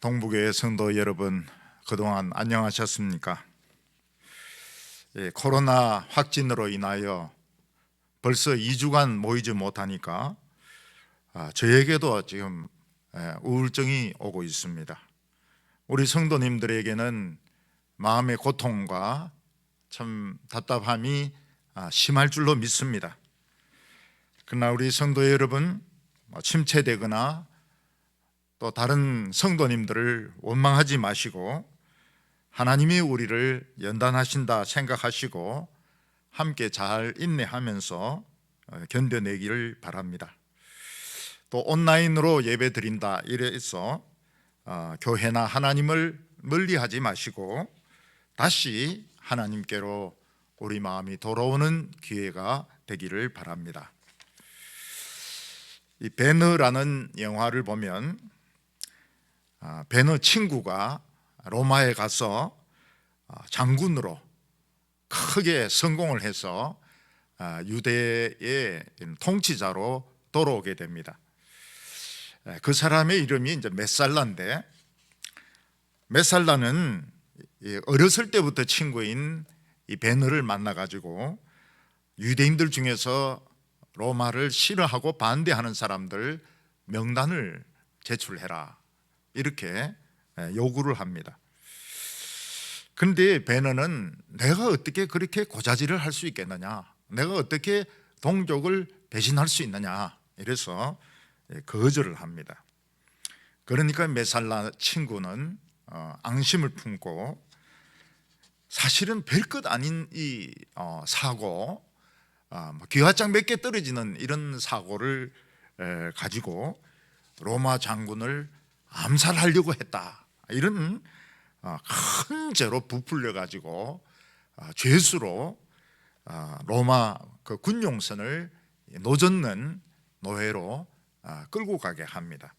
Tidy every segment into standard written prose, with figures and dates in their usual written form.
동북교회 성도 여러분, 그동안 안녕하셨습니까? 코로나 확진으로 인하여 벌써 2주간 모이지 못하니까 저에게도 지금 우울증이 오고 있습니다. 우리 성도님들에게는 마음의 고통과 참 답답함이 심할 줄로 믿습니다. 그러나 우리 성도 여러분, 침체되거나 또 다른 성도님들을 원망하지 마시고 하나님이 우리를 연단하신다 생각하시고 함께 잘 인내하면서 견뎌내기를 바랍니다. 또 온라인으로 예배 드린다 이래서 교회나 하나님을 멀리하지 마시고 다시 하나님께로 우리 마음이 돌아오는 기회가 되기를 바랍니다. 이 베너라는 영화를 보면 베너 친구가 로마에 가서 장군으로 크게 성공을 해서 유대의 통치자로 돌아오게 됩니다. 그 사람의 이름이 이제 메살라인데, 메살라는 어렸을 때부터 친구인 이 베너를 만나가지고 유대인들 중에서 로마를 싫어하고 반대하는 사람들 명단을 제출해라 이렇게 요구를 합니다. 그런데 베너는 내가 어떻게 그렇게 고자질을 할 수 있겠느냐, 내가 어떻게 동족을 배신할 수 있느냐 이래서 거절을 합니다. 그러니까 메살라 친구는 앙심을 품고 사실은 별것 아닌 이 사고, 기와장 몇 개 떨어지는 이런 사고를 가지고 로마 장군을 암살하려고 했다, 이런 큰 죄로 부풀려 가지고 죄수로 로마 그 군용선을 노젓는 노예로 끌고 가게 합니다.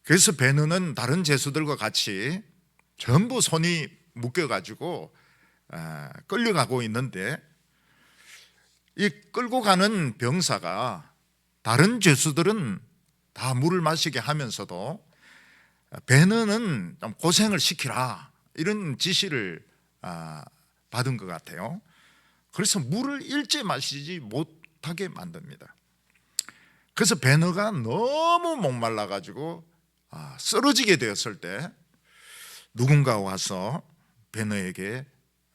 그래서 베너는 다른 죄수들과 같이 전부 손이 묶여 가지고 끌려가고 있는데, 이 끌고 가는 병사가 다른 죄수들은 다 물을 마시게 하면서도 베너는 좀 고생을 시키라 이런 지시를 받은 것 같아요. 그래서 물을 일제 마시지 못하게 만듭니다. 그래서 베너가 너무 목말라 가지고 쓰러지게 되었을 때 누군가 와서 베너에게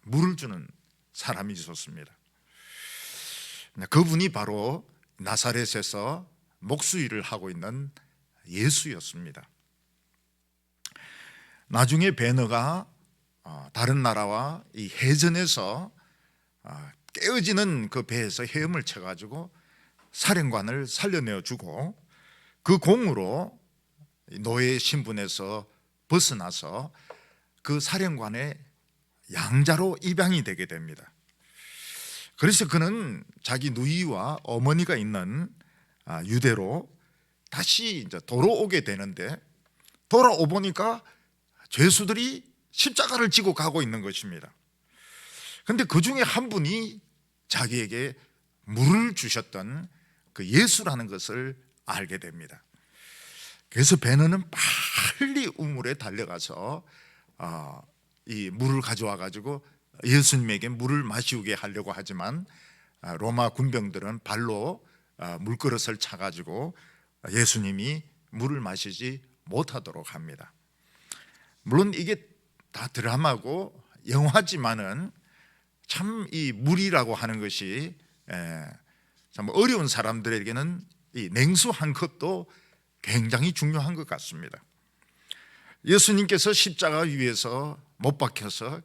물을 주는 사람이 있었습니다. 그분이 바로 나사렛에서 목수일을 하고 있는 예수였습니다. 나중에 베너가 다른 나라와 이 해전에서 깨어지는 그 배에서 헤엄을 쳐가지고 사령관을 살려내어주고 그 공으로 노예 신분에서 벗어나서 그 사령관의 양자로 입양이 되게 됩니다. 그래서 그는 자기 누이와 어머니가 있는 유대로 다시 이제 돌아오게 되는데, 돌아오 보니까 죄수들이 십자가를 지고 가고 있는 것입니다. 그런데 그 중에 한 분이 자기에게 물을 주셨던 그 예수라는 것을 알게 됩니다. 그래서 베너는 빨리 우물에 달려가서 이 물을 가져와 가지고 예수님에게 물을 마시우게 하려고 하지만 로마 군병들은 발로 물그릇을 차가지고 예수님이 물을 마시지 못하도록 합니다. 물론 이게 다 드라마고 영화지만은 참 이 물이라고 하는 것이 참 어려운 사람들에게는 이 냉수 한 컵도 굉장히 중요한 것 같습니다. 예수님께서 십자가 위에서 못 박혀서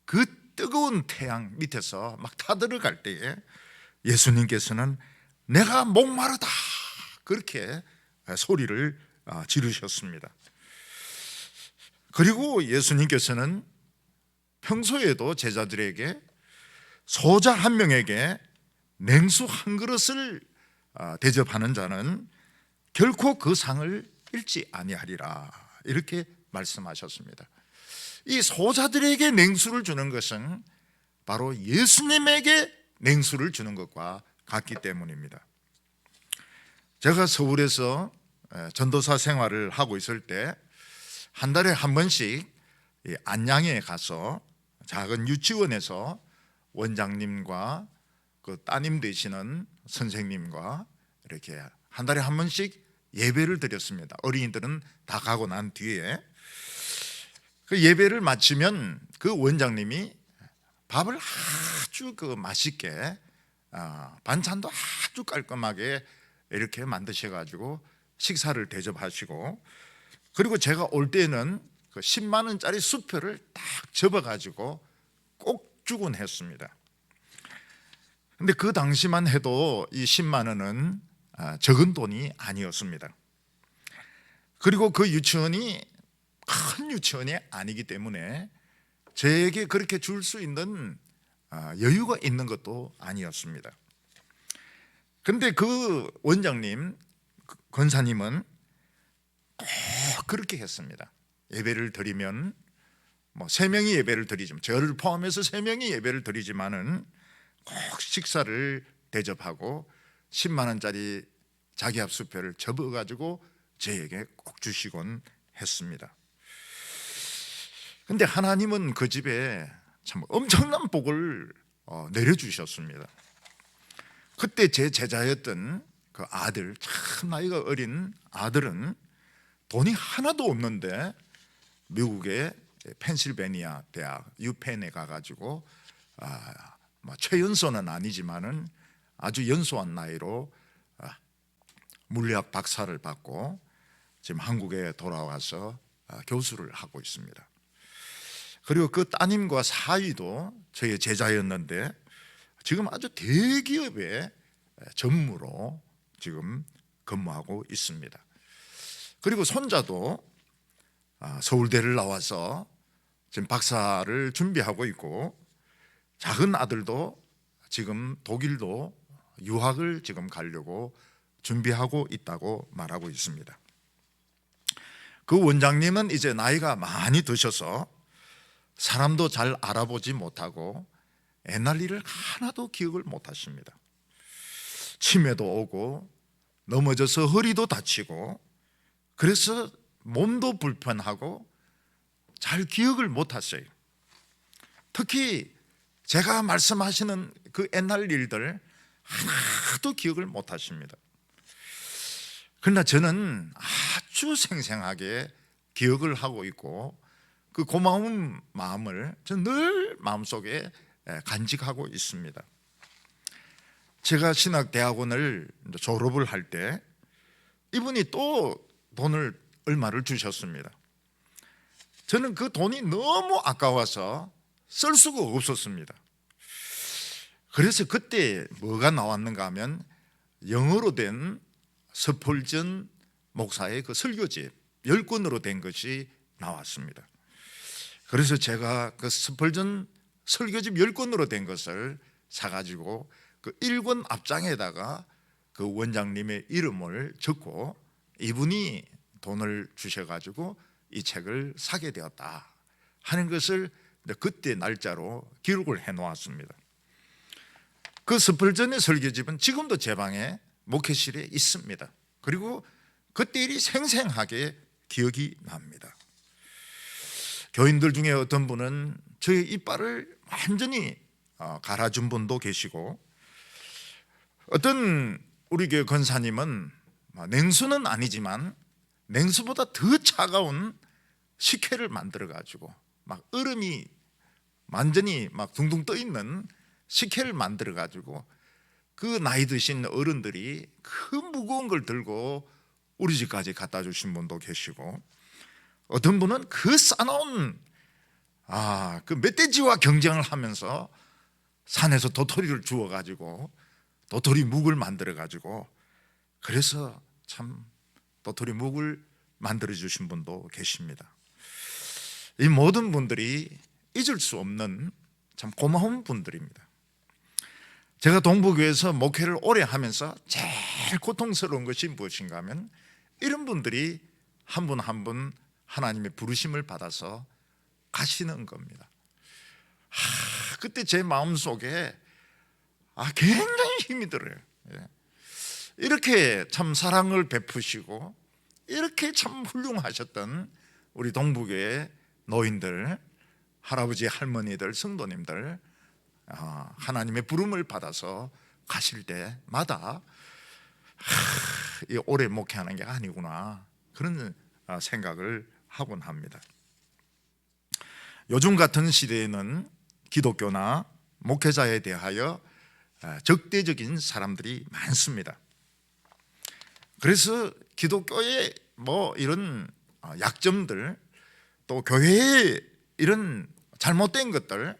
그 뜨거운 태양 밑에서 막 타들어갈 때에 예수님께서는 내가 목마르다 그렇게 소리를 지르셨습니다. 그리고 예수님께서는 평소에도 제자들에게 소자 한 명에게 냉수 한 그릇을 대접하는 자는 결코 그 상을 잃지 아니하리라 이렇게 말씀하셨습니다. 이 소자들에게 냉수를 주는 것은 바로 예수님에게 냉수를 주는 것과 같기 때문입니다. 제가 서울에서 전도사 생활을 하고 있을 때 한 달에 한 번씩 이 안양에 가서 작은 유치원에서 원장님과 그 따님 되시는 선생님과 이렇게 한 달에 한 번씩 예배를 드렸습니다. 어린이들은 다 가고 난 뒤에 그 예배를 마치면 그 원장님이 밥을 아주 그 맛있게 반찬도 아주 깔끔하게 이렇게 만드셔가지고 식사를 대접하시고, 그리고 제가 올 때는 그 10만 원짜리 수표를 딱 접어가지고 꼭 주곤 했습니다. 근데 그 당시만 해도 이 10만 원은 적은 돈이 아니었습니다. 그리고 그 유치원이 큰 유치원이 아니기 때문에 저에게 그렇게 줄 수 있는 여유가 있는 것도 아니었습니다. 근데 그 원장님, 권사님은 꼭 그렇게 했습니다. 예배를 드리면 뭐 3명이 예배를 드리지만, 저를 포함해서 3명이 예배를 드리지만은 꼭 식사를 대접하고 10만 원짜리 자기압 수표를 접어가지고 저에게 꼭 주시곤 했습니다. 근데 하나님은 그 집에 참 엄청난 복을 내려주셨습니다. 그때 제 제자였던 그 아들, 참 나이가 어린 아들은 돈이 하나도 없는데 미국의 펜실베니아 대학 유펜에 가가지고 최연소는 아니지만은 아주 연소한 나이로 물리학 박사를 받고 지금 한국에 돌아와서 교수를 하고 있습니다. 그리고 그 따님과 사위도 저의 제자였는데 지금 아주 대기업의 전무로 지금 근무하고 있습니다. 그리고 손자도 서울대를 나와서 지금 박사를 준비하고 있고, 작은 아들도 지금 독일도 유학을 지금 가려고 준비하고 있다고 말하고 있습니다. 그 원장님은 이제 나이가 많이 드셔서 사람도 잘 알아보지 못하고 옛날 일을 하나도 기억을 못 하십니다. 치매도 오고 넘어져서 허리도 다치고, 그래서 몸도 불편하고 잘 기억을 못 하세요. 특히 제가 말씀하시는 그 옛날 일들 하나도 기억을 못 하십니다. 그러나 저는 아주 생생하게 기억을 하고 있고, 그 고마운 마음을 저는 늘 마음속에 간직하고 있습니다. 제가 신학대학원을 졸업을 할 때 이분이 또 돈을 얼마를 주셨습니다. 저는 그 돈이 너무 아까워서 쓸 수가 없었습니다. 그래서 그때 뭐가 나왔는가 하면 영어로 된 스펄전 목사의 그 설교집 10권으로 된 것이 나왔습니다. 그래서 제가 그 스펄전 설교집 10권으로 된 것을 사가지고 그 1권 앞장에다가 그 원장님의 이름을 적고 이분이 돈을 주셔가지고 이 책을 사게 되었다 하는 것을 그때 날짜로 기록을 해놓았습니다. 그 스펄전의 설교집은 지금도 제 방에 목회실에 있습니다. 그리고 그때 일이 생생하게 기억이 납니다. 교인들 중에 어떤 분은 저의 이빨을 완전히 갈아준 분도 계시고, 어떤 우리 교회 권사님은 냉수는 아니지만 냉수보다 더 차가운 식혜를 만들어 가지고 막 얼음이 완전히 막 둥둥 떠 있는 식혜를 만들어 가지고 그 나이 드신 어른들이 그 무거운 걸 들고 우리 집까지 갖다 주신 분도 계시고, 어떤 분은 그 싸놓은 그 멧돼지와 경쟁을 하면서 산에서 도토리를 주워 가지고 도토리 묵을 만들어 가지고, 그래서 참 도토리 묵을 만들어 주신 분도 계십니다. 이 모든 분들이 잊을 수 없는 참 고마운 분들입니다. 제가 동부교회에서 목회를 오래 하면서 제일 고통스러운 것이 무엇인가 하면 이런 분들이 한 분 한 분 하나님의 부르심을 받아서 가시는 겁니다. 그때 제 마음속에 굉장히 힘이 들어요. 이렇게 참 사랑을 베푸시고 이렇게 참 훌륭하셨던 우리 동부교회 노인들, 할아버지, 할머니들, 성도님들 하나님의 부름을 받아서 가실 때마다 오래 목회하는 게 아니구나, 그런 생각을 하곤 합니다. 요즘 같은 시대에는 기독교나 목회자에 대하여 적대적인 사람들이 많습니다. 그래서 기독교의 이런 약점들, 또 교회의 이런 잘못된 것들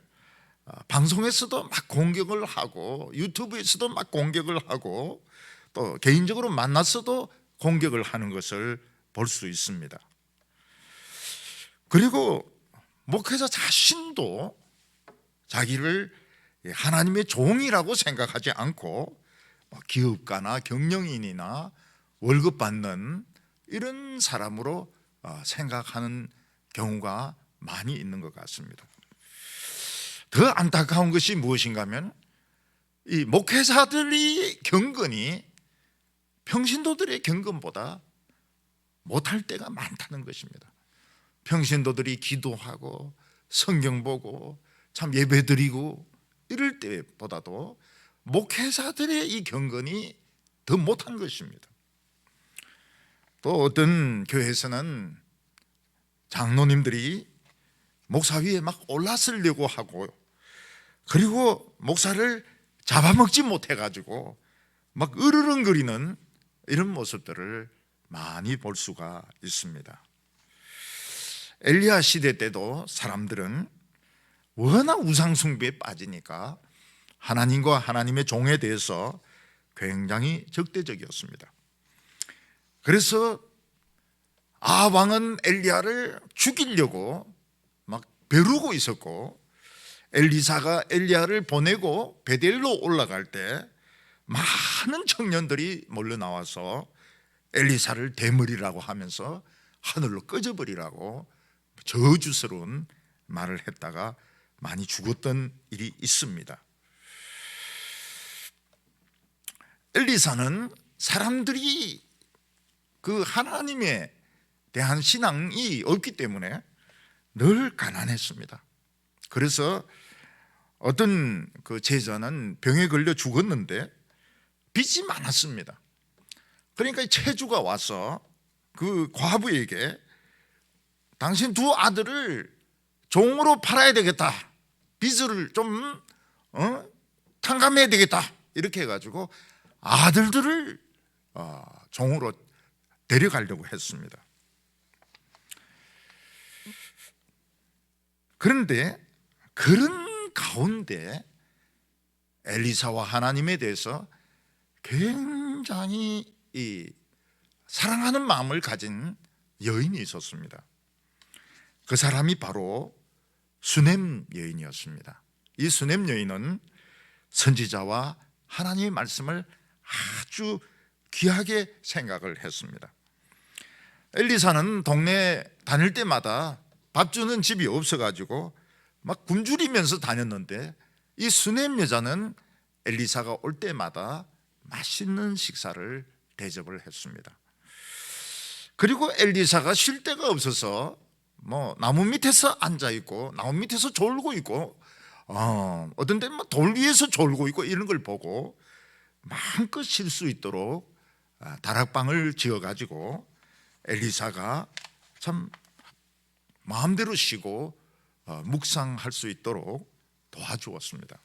방송에서도 막 공격을 하고, 유튜브에서도 막 공격을 하고, 또 개인적으로 만났어도 공격을 하는 것을 볼 수 있습니다. 그리고 목회자 자신도 자기를 하나님의 종이라고 생각하지 않고 기업가나 경영인이나 월급 받는 이런 사람으로 생각하는 경우가 많이 있는 것 같습니다. 더 안타까운 것이 무엇인가 하면 이 목회자들의 경건이 평신도들의 경건보다 못할 때가 많다는 것입니다. 평신도들이 기도하고 성경 보고 참 예배드리고 이럴 때보다도 목회자들의 이 경건이 더 못한 것입니다. 또 어떤 교회에서는 장로님들이 목사 위에 막 올라서려고 하고, 그리고 목사를 잡아먹지 못해가지고 막 으르렁거리는 이런 모습들을 많이 볼 수가 있습니다. 엘리야 시대 때도 사람들은 워낙 우상숭배에 빠지니까 하나님과 하나님의 종에 대해서 굉장히 적대적이었습니다. 그래서 왕은 엘리야를 죽이려고 막 벼르고 있었고, 엘리사가 엘리야를 보내고 베델로 올라갈 때 많은 청년들이 몰려 나와서 엘리사를 대머리라고 하면서 하늘로 꺼져버리라고 저주스러운 말을 했다가 많이 죽었던 일이 있습니다. 엘리사는 사람들이 그 하나님에 대한 신앙이 없기 때문에 늘 가난했습니다. 그래서 어떤 그 제자는 병에 걸려 죽었는데 빚이 많았습니다. 그러니까 체주가 와서 그 과부에게 당신 두 아들을 종으로 팔아야 되겠다, 빚을 좀 탕감해야 되겠다, 이렇게 해가지고 아들들을 종으로 데려가려고 했습니다. 그런데 그런 가운데 엘리사와 하나님에 대해서 굉장히 사랑하는 마음을 가진 여인이 있었습니다. 그 사람이 바로 수넴 여인이었습니다. 이 수넴 여인은 선지자와 하나님의 말씀을 아주 귀하게 생각을 했습니다. 엘리사는 동네 다닐 때마다 밥 주는 집이 없어가지고 막 굶주리면서 다녔는데, 이 수넴 여자는 엘리사가 올 때마다 맛있는 식사를 대접을 했습니다. 그리고 엘리사가 쉴 데가 없어서 나무 밑에서 앉아 있고 나무 밑에서 졸고 있고 어떤 때는 돌 위에서 졸고 있고 이런 걸 보고 마음껏 쉴 수 있도록 다락방을 지어가지고 엘리사가 참 마음대로 쉬고 묵상할 수 있도록 도와주었습니다.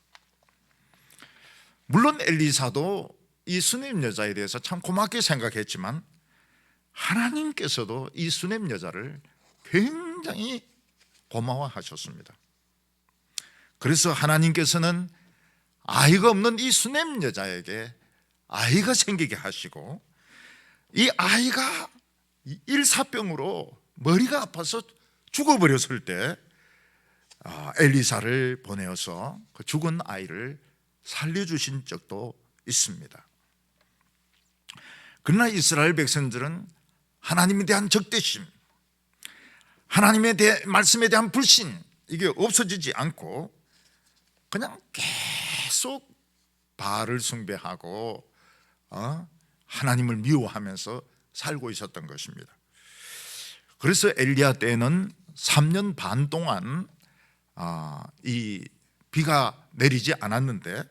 물론 엘리사도 이 수넴 여자에 대해서 참 고맙게 생각했지만 하나님께서도 이 수넴 여자를 굉장히 고마워하셨습니다. 그래서 하나님께서는 아이가 없는 이 수넴 여자에게 아이가 생기게 하시고, 이 아이가 일사병으로 머리가 아파서 죽어버렸을 때 엘리사를 보내어서 그 죽은 아이를 살려주신 적도 있습니다. 그러나 이스라엘 백성들은 하나님에 대한 적대심, 하나님의 말씀에 대한 불신, 이게 없어지지 않고 그냥 계속 바알을 숭배하고 하나님을 미워하면서 살고 있었던 것입니다. 그래서 엘리야 때에는 3년 반 동안 이 비가 내리지 않았는데,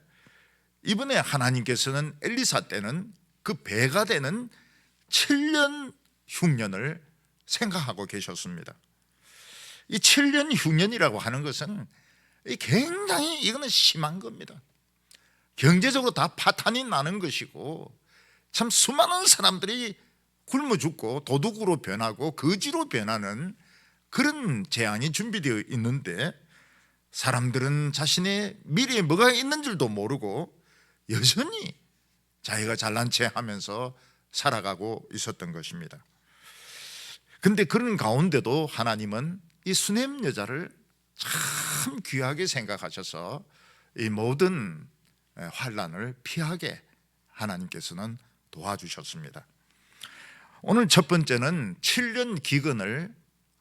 이번에 하나님께서는 엘리사 때는 그 배가 되는 7년 흉년을 생각하고 계셨습니다. 이 7년 흉년이라고 하는 것은 굉장히 이거는 심한 겁니다. 경제적으로 다 파탄이 나는 것이고, 참 수많은 사람들이 굶어 죽고 도둑으로 변하고 거지로 변하는 그런 재앙이 준비되어 있는데, 사람들은 자신의 미래에 뭐가 있는 줄도 모르고 여전히 자기가 잘난 체 하면서 살아가고 있었던 것입니다. 근데 그런 가운데도 하나님은 이 수넴 여자를 참 귀하게 생각하셔서 이 모든 환난을 피하게 하나님께서는 도와주셨습니다. 오늘 첫 번째는 7년 기근을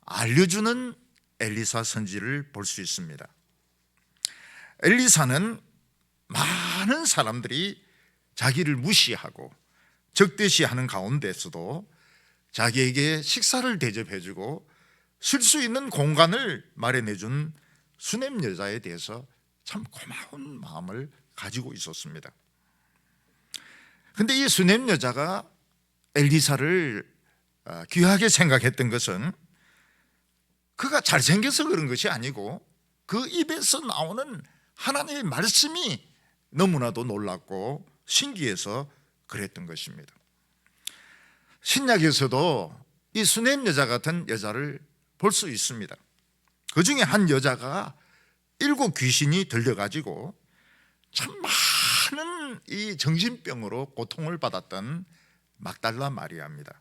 알려주는 엘리사 선지를 볼 수 있습니다. 엘리사는 많은 사람들이 자기를 무시하고 적대시하는 가운데서도 자기에게 식사를 대접해주고 쉴 수 있는 공간을 마련해준 수넴 여자에 대해서 참 고마운 마음을 가지고 있었습니다. 그런데 이 수넴 여자가 엘리사를 귀하게 생각했던 것은 그가 잘생겨서 그런 것이 아니고 그 입에서 나오는 하나님의 말씀이 너무나도 놀랍고 신기해서 그랬던 것입니다. 신약에서도 이 수넴 여자 같은 여자를 볼 수 있습니다. 그 중에 한 여자가 7 귀신이 들려가지고 참 많은 이 정신병으로 고통을 받았던 막달라 마리아입니다.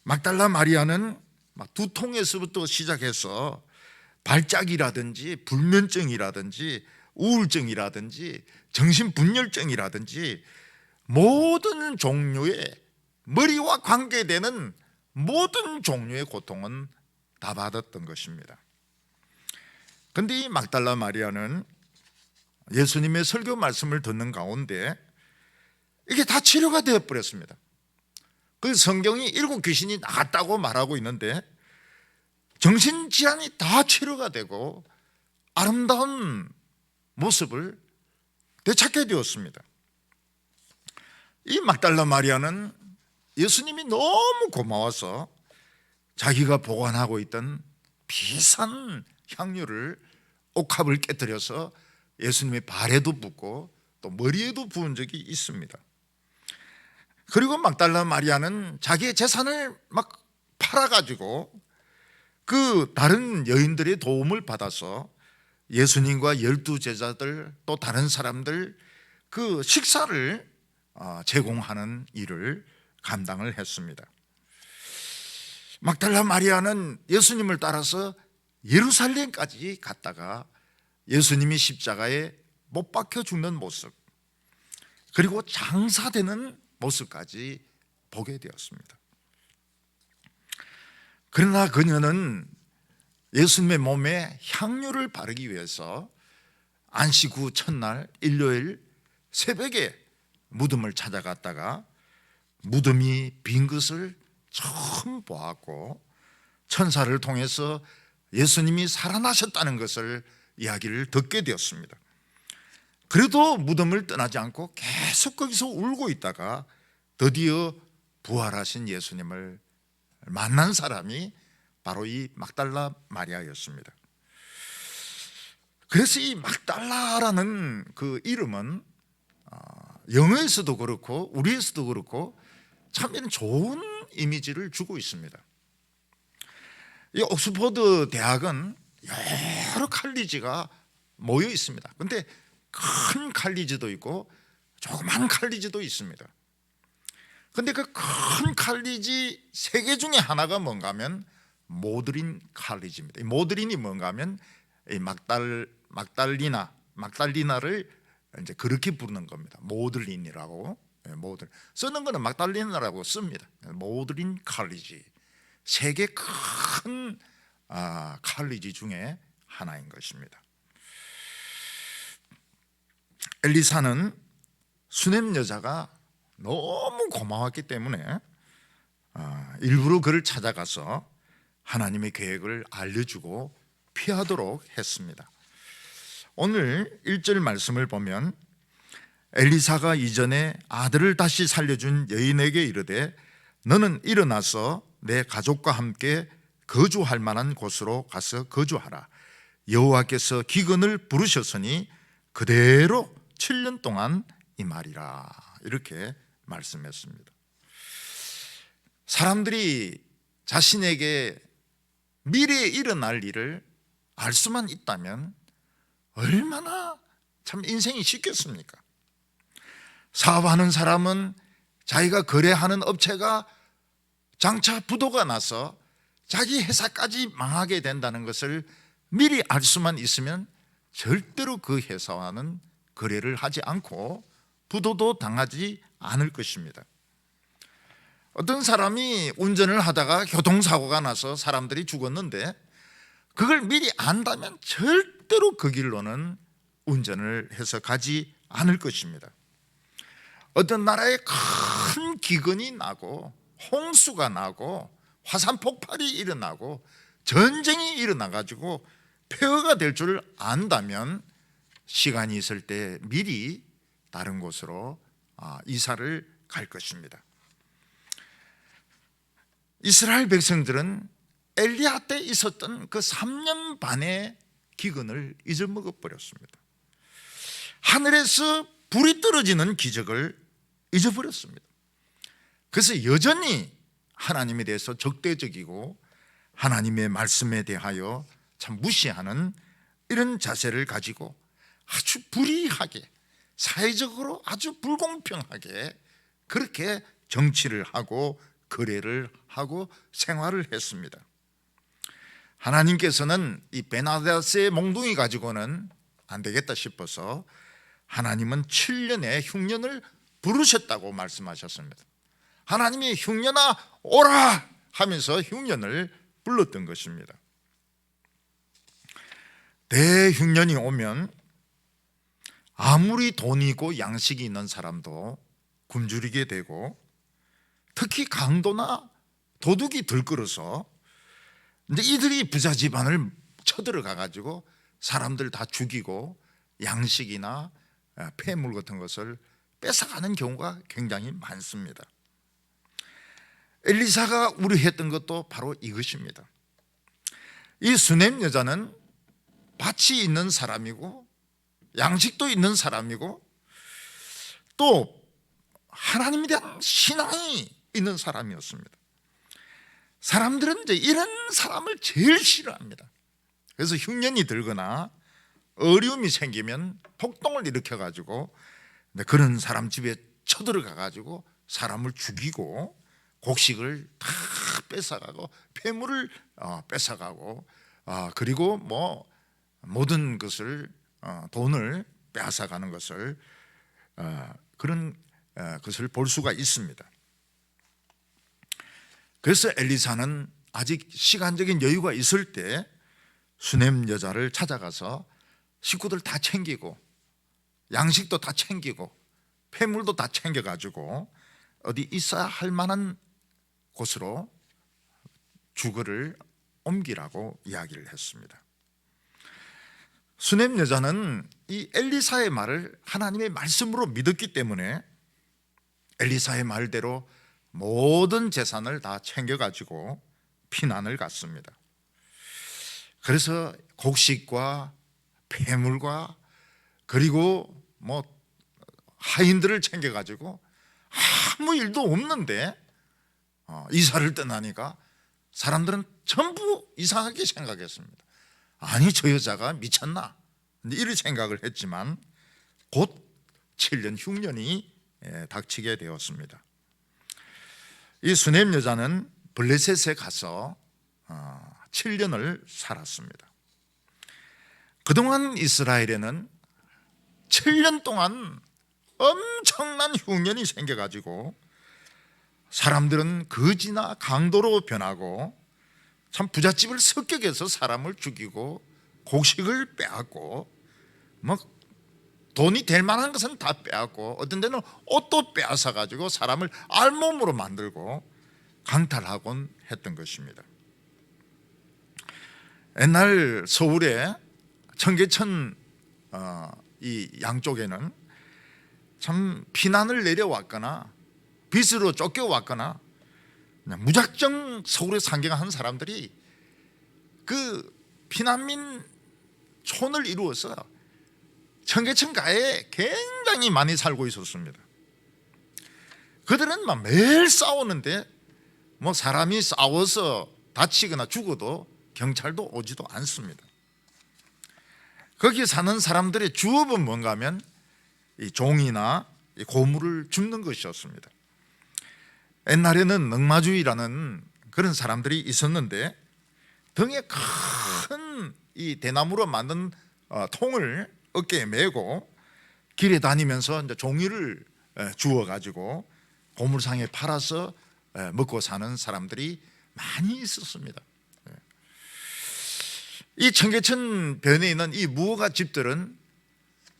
막달라 마리아는 막 두통에서부터 시작해서 발작이라든지 불면증이라든지 우울증이라든지 정신분열증이라든지 모든 종류의 머리와 관계되는 모든 종류의 고통은 다 받았던 것입니다. 그런데 이 막달라 마리아는 예수님의 설교 말씀을 듣는 가운데 이게 다 치료가 되어버렸습니다. 그 성경이 7 귀신이 나갔다고 말하고 있는데 정신질환이 다 치료가 되고 아름다운 모습을 되찾게 되었습니다. 이 막달라 마리아는 예수님이 너무 고마워서 자기가 보관하고 있던 비싼 향유를 옥합을 깨뜨려서 예수님의 발에도 붓고 또 머리에도 부은 적이 있습니다. 그리고 막달라 마리아는 자기의 재산을 막 팔아가지고 그 다른 여인들의 도움을 받아서 예수님과 12 제자들 또 다른 사람들 그 식사를 제공하는 일을 감당을 했습니다. 막달라 마리아는 예수님을 따라서 예루살렘까지 갔다가 예수님이 십자가에 못 박혀 죽는 모습, 그리고 장사되는 모습까지 보게 되었습니다. 그러나 그녀는 예수님의 몸에 향유를 바르기 위해서 안식 후 첫날 일요일 새벽에 무덤을 찾아갔다가 무덤이 빈 것을 처음 보았고 천사를 통해서 예수님이 살아나셨다는 것을 이야기를 듣게 되었습니다. 그래도 무덤을 떠나지 않고 계속 거기서 울고 있다가 드디어 부활하신 예수님을 만난 사람이 바로 이 막달라 마리아였습니다. 그래서 이 막달라라는 그 이름은 영어에서도 그렇고 우리에서도 그렇고 참 이런 좋은 이미지를 주고 있습니다. 이 옥스퍼드 대학은 여러 칼리지가 모여 있습니다. 그런데 큰 칼리지도 있고 조그만 칼리지도 있습니다. 그런데 그 큰 칼리지 3개 중에 하나가 뭔가 하면 모드린 칼리지입니다. 이 모드린이 뭔가 하면 이 막달리나를 이제 그렇게 부르는 겁니다. 모들린이라고. 모들 쓰는 거는 막달리나라고 씁니다. 모드린 칼리지, 3개 큰 칼리지 중에 하나인 것입니다. 엘리사는 수넴 여자가 너무 고마웠기 때문에 일부러 그를 찾아가서 하나님의 계획을 알려주고 피하도록 했습니다. 오늘 1절 말씀을 보면 엘리사가 이전에 아들을 다시 살려준 여인에게 이르되 너는 일어나서 내 가족과 함께 거주할 만한 곳으로 가서 거주하라. 여호와께서 기근을 부르셨으니 그대로 7년 동안 임하리라. 이렇게 말씀했습니다. 사람들이 자신에게 미래에 일어날 일을 알 수만 있다면 얼마나 참 인생이 쉽겠습니까? 사업하는 사람은 자기가 거래하는 업체가 장차 부도가 나서 자기 회사까지 망하게 된다는 것을 미리 알 수만 있으면 절대로 그 회사와는 거래를 하지 않고 부도도 당하지 않을 것입니다. 어떤 사람이 운전을 하다가 교통사고가 나서 사람들이 죽었는데 그걸 미리 안다면 절대로 그 길로는 운전을 해서 가지 않을 것입니다. 어떤 나라에 큰 기근이 나고 홍수가 나고 화산 폭발이 일어나고 전쟁이 일어나가지고 폐허가 될 줄 안다면 시간이 있을 때 미리 다른 곳으로 이사를 갈 것입니다. 이스라엘 백성들은 엘리야 때 있었던 그 3년 반의 기근을 잊어먹어 버렸습니다. 하늘에서 불이 떨어지는 기적을 잊어버렸습니다. 그래서 여전히 하나님에 대해서 적대적이고 하나님의 말씀에 대하여 참 무시하는 이런 자세를 가지고 아주 불이하게, 사회적으로 아주 불공평하게 그렇게 정치를 하고 거래를 하고 생활을 했습니다. 하나님께서는 이 베나다스의 몽둥이 가지고는 안 되겠다 싶어서 하나님은 7년의 흉년을 부르셨다고 말씀하셨습니다. 하나님이 흉년아 오라 하면서 흉년을 불렀던 것입니다. 대흉년이 오면 아무리 돈이 있고 양식이 있는 사람도 굶주리게 되고 특히 강도나 도둑이 들끓어서 이제 이들이 부자 집안을 쳐들어가 가지고 사람들 다 죽이고 양식이나 폐물 같은 것을 뺏어가는 경우가 굉장히 많습니다. 엘리사가 우려했던 것도 바로 이것입니다. 이 수넴 여자는 밭이 있는 사람이고 양식도 있는 사람이고 또 하나님에 대한 신앙이 있는 사람이었습니다. 사람들은 이제 이런 사람을 제일 싫어합니다. 그래서 흉년이 들거나 어려움이 생기면 폭동을 일으켜 가지고 그런 사람 집에 쳐들어가 가지고 사람을 죽이고 곡식을 다 뺏어가고 폐물을 뺏어가고 그리고 뭐 모든 것을 돈을 빼앗아가는 것을 그런 것을 볼 수가 있습니다. 그래서 엘리사는 아직 시간적인 여유가 있을 때 수넴 여자를 찾아가서 식구들 다 챙기고 양식도 다 챙기고 폐물도 다 챙겨가지고 어디 있어야 할 만한 곳으로 주거를 옮기라고 이야기를 했습니다. 수넴 여자는 이 엘리사의 말을 하나님의 말씀으로 믿었기 때문에 엘리사의 말대로 모든 재산을 다 챙겨가지고 피난을 갔습니다. 그래서 곡식과 폐물과 그리고 뭐 하인들을 챙겨가지고 아무 일도 없는데 이사를 떠나니까 사람들은 전부 이상하게 생각했습니다. 아니 저 여자가 미쳤나? 이런 생각을 했지만 곧 7년 흉년이 닥치게 되었습니다. 이 수넴 여자는 블레셋에 가서 7년을 살았습니다. 그동안 이스라엘에는 7년 동안 엄청난 흉년이 생겨가지고 사람들은 거지나 강도로 변하고 참 부잣집을 습격해서 사람을 죽이고 곡식을 빼앗고 뭐 돈이 될 만한 것은 다 빼앗고 어떤 데는 옷도 빼앗아 가지고 사람을 알몸으로 만들고 강탈하곤 했던 것입니다. 옛날 서울에 청계천 이 양쪽에는 참 피난을 내려왔거나 빚으로 쫓겨왔거나 그냥 무작정 서울에 상경한 사람들이 그 피난민 촌을 이루어서 청계천 가에 굉장히 많이 살고 있었습니다. 그들은 막 매일 싸우는데 뭐 사람이 싸워서 다치거나 죽어도 경찰도 오지도 않습니다. 거기 사는 사람들의 주업은 뭔가 하면 이 종이나 이 고물을 줍는 것이었습니다. 옛날에는 넝마주이라는 그런 사람들이 있었는데 등에 큰 이 대나무로 만든 통을 어깨에 메고 길에 다니면서 이제 종이를 주워 가지고 고물상에 팔아서 먹고 사는 사람들이 많이 있었습니다. 이 청계천 변에 있는 이 무허가 집들은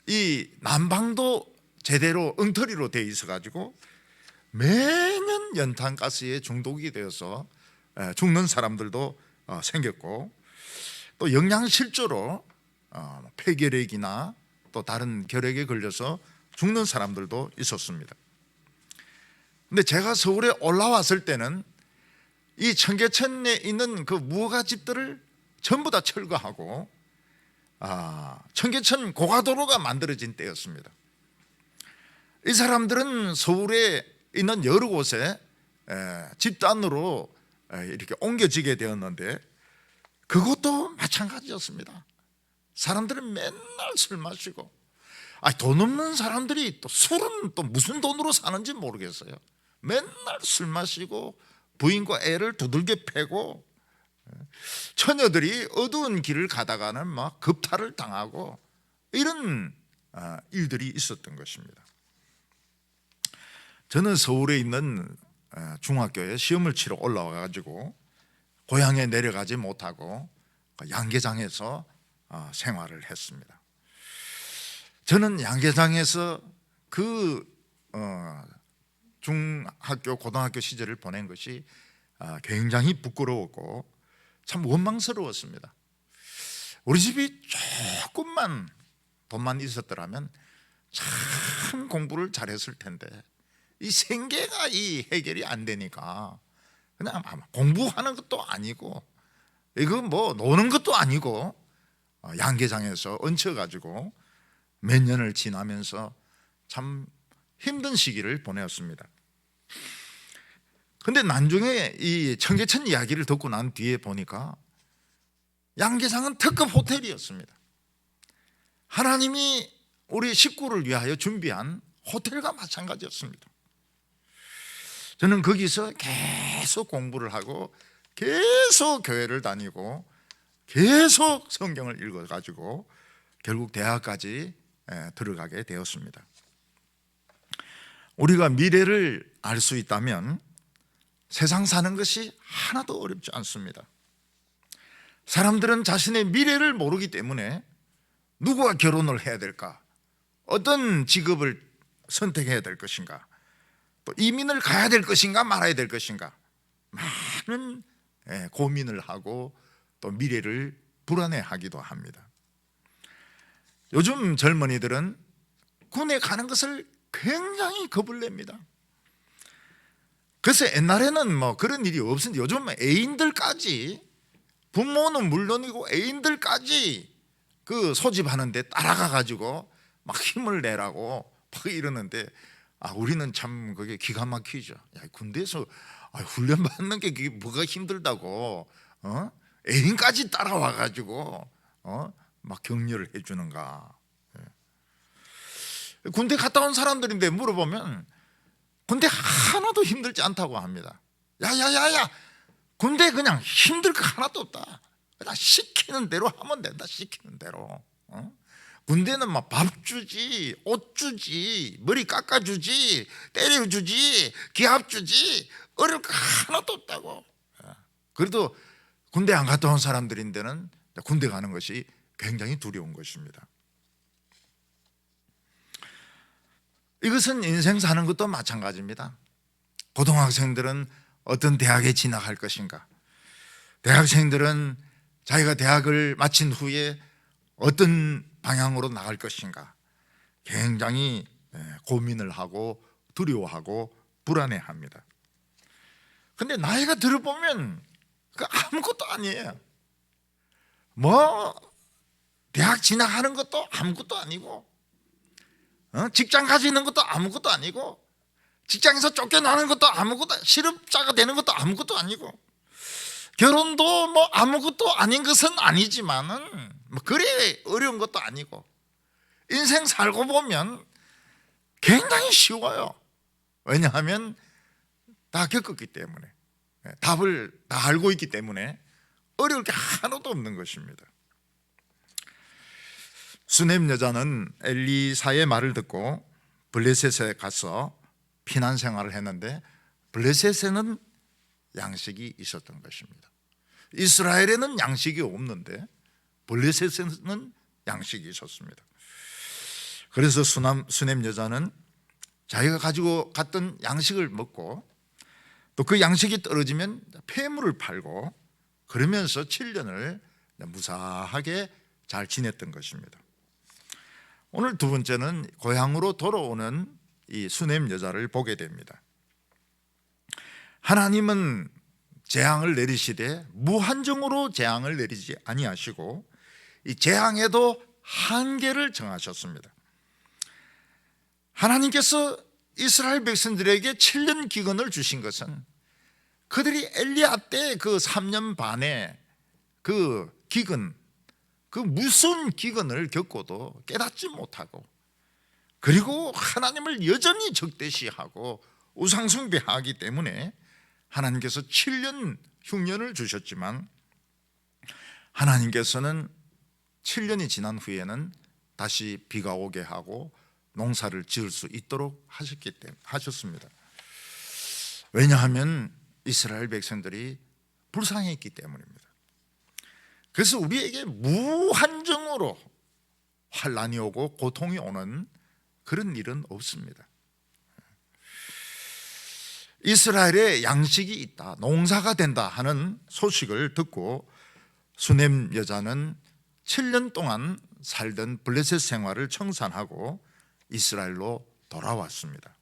이 난방도 제대로 엉터리로 되어 있어 가지고 매년 연탄가스에 중독이 되어서 죽는 사람들도 생겼고, 또 영양실조로 폐결핵이나 또 다른 결핵에 걸려서 죽는 사람들도 있었습니다. 근데 제가 서울에 올라왔을 때는 이 청계천에 있는 그 무허가 집들을 전부 다 철거하고 청계천 고가도로가 만들어진 때였습니다. 이 사람들은 서울에 있는 여러 곳에 집단으로 이렇게 옮겨지게 되었는데 그것도 마찬가지였습니다. 사람들은 맨날 술 마시고, 돈 없는 사람들이 또 술은 또 무슨 돈으로 사는지 모르겠어요. 맨날 술 마시고 부인과 애를 두들겨 패고, 처녀들이 어두운 길을 가다가는 막 급탈을 당하고 이런 일들이 있었던 것입니다. 저는 서울에 있는 중학교에 시험을 치러 올라와 가지고 고향에 내려가지 못하고 양계장에서 생활을 했습니다. 저는 양계장에서 그 중학교 고등학교 시절을 보낸 것이 굉장히 부끄러웠고 참 원망스러웠습니다. 우리 집이 조금만 돈만 있었더라면 참 공부를 잘했을 텐데 이 생계가 이 해결이 안 되니까 그냥 공부하는 것도 아니고 이거 뭐 노는 것도 아니고 양계장에서 얹혀가지고 몇 년을 지나면서 참 힘든 시기를 보내었습니다. 근데 나중에 이 청계천 이야기를 듣고 난 뒤에 보니까 양계장은 특급 호텔이었습니다. 하나님이 우리 식구를 위하여 준비한 호텔과 마찬가지였습니다. 저는 거기서 계속 공부를 하고 계속 교회를 다니고 계속 성경을 읽어가지고 결국 대학까지 들어가게 되었습니다. 우리가 미래를 알 수 있다면 세상 사는 것이 하나도 어렵지 않습니다. 사람들은 자신의 미래를 모르기 때문에 누구와 결혼을 해야 될까? 어떤 직업을 선택해야 될 것인가? 또 이민을 가야 될 것인가 말아야 될 것인가? 많은 고민을 하고 또 미래를 불안해하기도 합니다. 요즘 젊은이들은 군에 가는 것을 굉장히 겁을 냅니다. 그래서 옛날에는 뭐 그런 일이 없었는데 요즘 애인들까지, 부모는 물론이고 애인들까지 그 소집하는데 따라가 가지고 막 힘을 내라고 막 이러는데 우리는 참 그게 기가 막히죠. 군대에서 훈련 받는 게 그게 뭐가 힘들다고 애인까지 따라와 가지고 막 격려를 해주는가. 군대 갔다 온 사람들인데 물어보면 군대 하나도 힘들지 않다고 합니다. 야야야야, 군대 그냥 힘들 거 하나도 없다. 그냥 시키는 대로 하면 된다. 시키는 대로. 군대는 막 밥 주지, 옷 주지, 머리 깎아주지, 때려주지, 기합 주지, 어려울 거 하나도 없다고. 그래도 군대 안 갔다 온 사람들인데는 군대 가는 것이 굉장히 두려운 것입니다. 이것은 인생 사는 것도 마찬가지입니다. 고등학생들은 어떤 대학에 진학할 것인가? 대학생들은 자기가 대학을 마친 후에 어떤 방향으로 나갈 것인가 굉장히 고민을 하고 두려워하고 불안해합니다. 근데 나이가 들어보면 그 아무것도 아니에요. 뭐 대학 진학하는 것도 아무것도 아니고, 직장 가지는 것도 아무것도 아니고, 직장에서 쫓겨나는 것도 아무것도, 실업자가 되는 것도 아무것도 아니고, 결혼도 뭐 아무것도 아닌 것은 아니지만은 뭐 그래 어려운 것도 아니고, 인생 살고 보면 굉장히 쉬워요. 왜냐하면 다 겪었기 때문에, 답을 다 알고 있기 때문에 어려울 게 하나도 없는 것입니다. 수넴 여자는 엘리사의 말을 듣고 블레셋에 가서 피난 생활을 했는데, 블레셋에는 양식이 있었던 것입니다. 이스라엘에는 양식이 없는데 블레셋에는 양식이 있었습니다. 그래서 수넴 여자는 자기가 가지고 갔던 양식을 먹고, 또 그 양식이 떨어지면 폐물을 팔고, 그러면서 7년을 무사하게 잘 지냈던 것입니다. 오늘 두 번째는 고향으로 돌아오는 이 수넴 여자를 보게 됩니다. 하나님은 재앙을 내리시되 무한정으로 재앙을 내리지 아니하시고, 이 재앙에도 한계를 정하셨습니다. 하나님께서 이스라엘 백성들에게 7년 기근을 주신 것은 그들이 엘리야 때 그 3년 반의 그 기근, 그 무서운 기근을 겪고도 깨닫지 못하고, 그리고 하나님을 여전히 적대시하고 우상숭배하기 때문에 하나님께서 7년 흉년을 주셨지만, 하나님께서는 7년이 지난 후에는 다시 비가 오게 하고 농사를 지을 수 있도록 하셨습니다. 왜냐하면 이스라엘 백성들이 불쌍했기 때문입니다. 그래서 우리에게 무한정으로 환난이 오고 고통이 오는 그런 일은 없습니다. 이스라엘에 양식이 있다, 농사가 된다 하는 소식을 듣고 수넴 여자는 7년 동안 살던 블레셋 생활을 청산하고 이스라엘로 돌아왔습니다.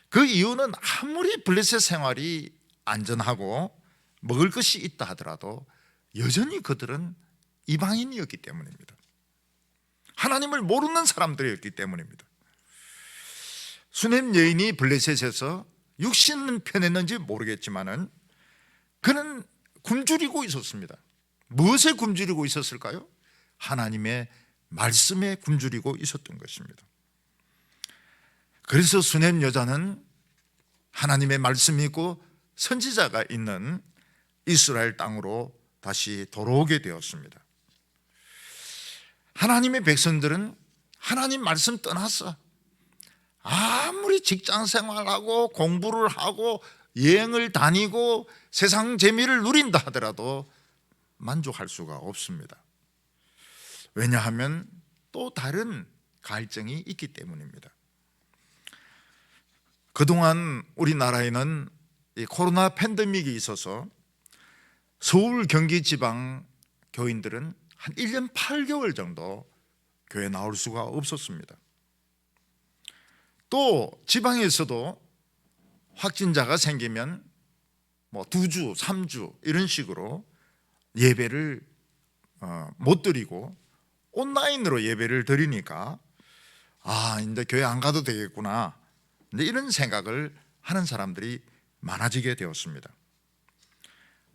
그 이유는 아무리 블레셋 생활이 안전하고 먹을 것이 있다 하더라도 여전히 그들은 이방인이었기 때문입니다. 하나님을 모르는 사람들이었기 때문입니다. 수넴 여인이 블레셋에서 육신은 편했는지 모르겠지만은 그는 굶주리고 있었습니다. 무엇에 굶주리고 있었을까요? 하나님의 말씀에 굶주리고 있었던 것입니다. 그래서 수넴 여자는 하나님의 말씀이 있고 선지자가 있는 이스라엘 땅으로 다시 돌아오게 되었습니다. 하나님의 백성들은 하나님 말씀 떠나서 아무리 직장 생활하고 공부를 하고 여행을 다니고 세상 재미를 누린다 하더라도 만족할 수가 없습니다. 왜냐하면 또 다른 갈증이 있기 때문입니다. 그동안 우리나라에는 이 코로나 팬데믹이 있어서 서울, 경기 지방 교인들은 한 1년 8개월 정도 교회 나올 수가 없었습니다. 또 지방에서도 확진자가 생기면 뭐 2주, 3주 이런 식으로 예배를 못 드리고 온라인으로 예배를 드리니까 이제 교회 안 가도 되겠구나, 이제 이런 생각을 하는 사람들이 많아지게 되었습니다.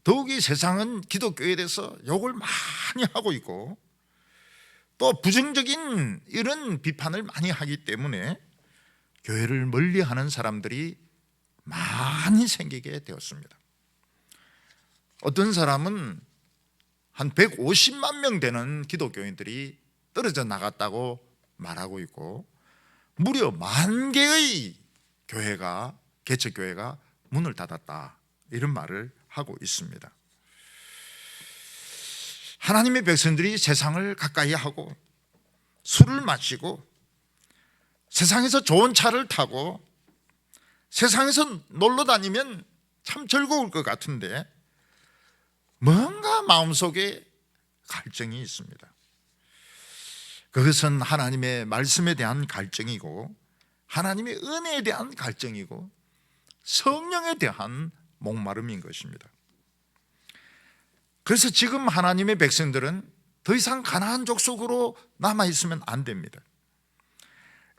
더욱이 세상은 기독교에 대해서 욕을 많이 하고 있고 또 부정적인 이런 비판을 많이 하기 때문에 교회를 멀리하는 사람들이 많이 생기게 되었습니다. 어떤 사람은 한 150만 명 되는 기독교인들이 떨어져 나갔다고 말하고 있고, 무려 10,000개의 교회가, 개척교회가 문을 닫았다, 이런 말을 하고 있습니다. 하나님의 백성들이 세상을 가까이 하고 술을 마시고 세상에서 좋은 차를 타고 세상에서 놀러 다니면 참 즐거울 것 같은데, 뭔가 마음속에 갈증이 있습니다. 그것은 하나님의 말씀에 대한 갈증이고, 하나님의 은혜에 대한 갈증이고, 성령에 대한 목마름인 것입니다. 그래서 지금 하나님의 백성들은 더 이상 가나안 족속으로 남아있으면 안 됩니다.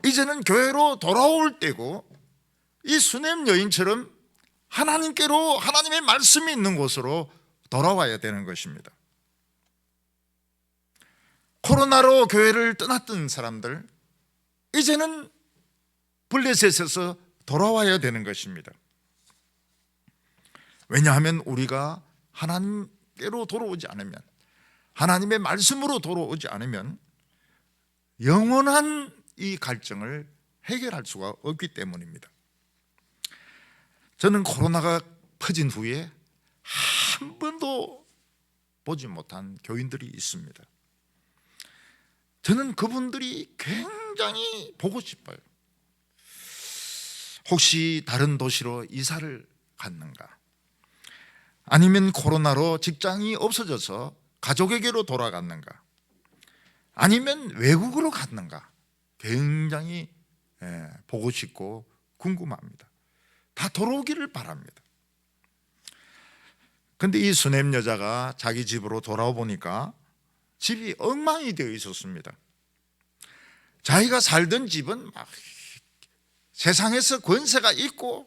이제는 교회로 돌아올 때고, 이 수넴 여인처럼 하나님께로, 하나님의 말씀이 있는 곳으로 돌아와야 되는 것입니다. 코로나로 교회를 떠났던 사람들, 이제는 블레셋에서 돌아와야 되는 것입니다. 왜냐하면 우리가 하나님께로 돌아오지 않으면, 하나님의 말씀으로 돌아오지 않으면 영원한 이 갈증을 해결할 수가 없기 때문입니다. 저는 코로나가 퍼진 후에 한 번도 보지 못한 교인들이 있습니다. 저는 그분들이 굉장히 보고 싶어요. 혹시 다른 도시로 이사를 갔는가? 아니면 코로나로 직장이 없어져서 가족에게로 돌아갔는가? 아니면 외국으로 갔는가? 굉장히 보고 싶고 궁금합니다. 다 돌아오기를 바랍니다. 근데 이 수넴 여자가 자기 집으로 돌아와 보니까 집이 엉망이 되어 있었습니다. 자기가 살던 집은 막 세상에서 권세가 있고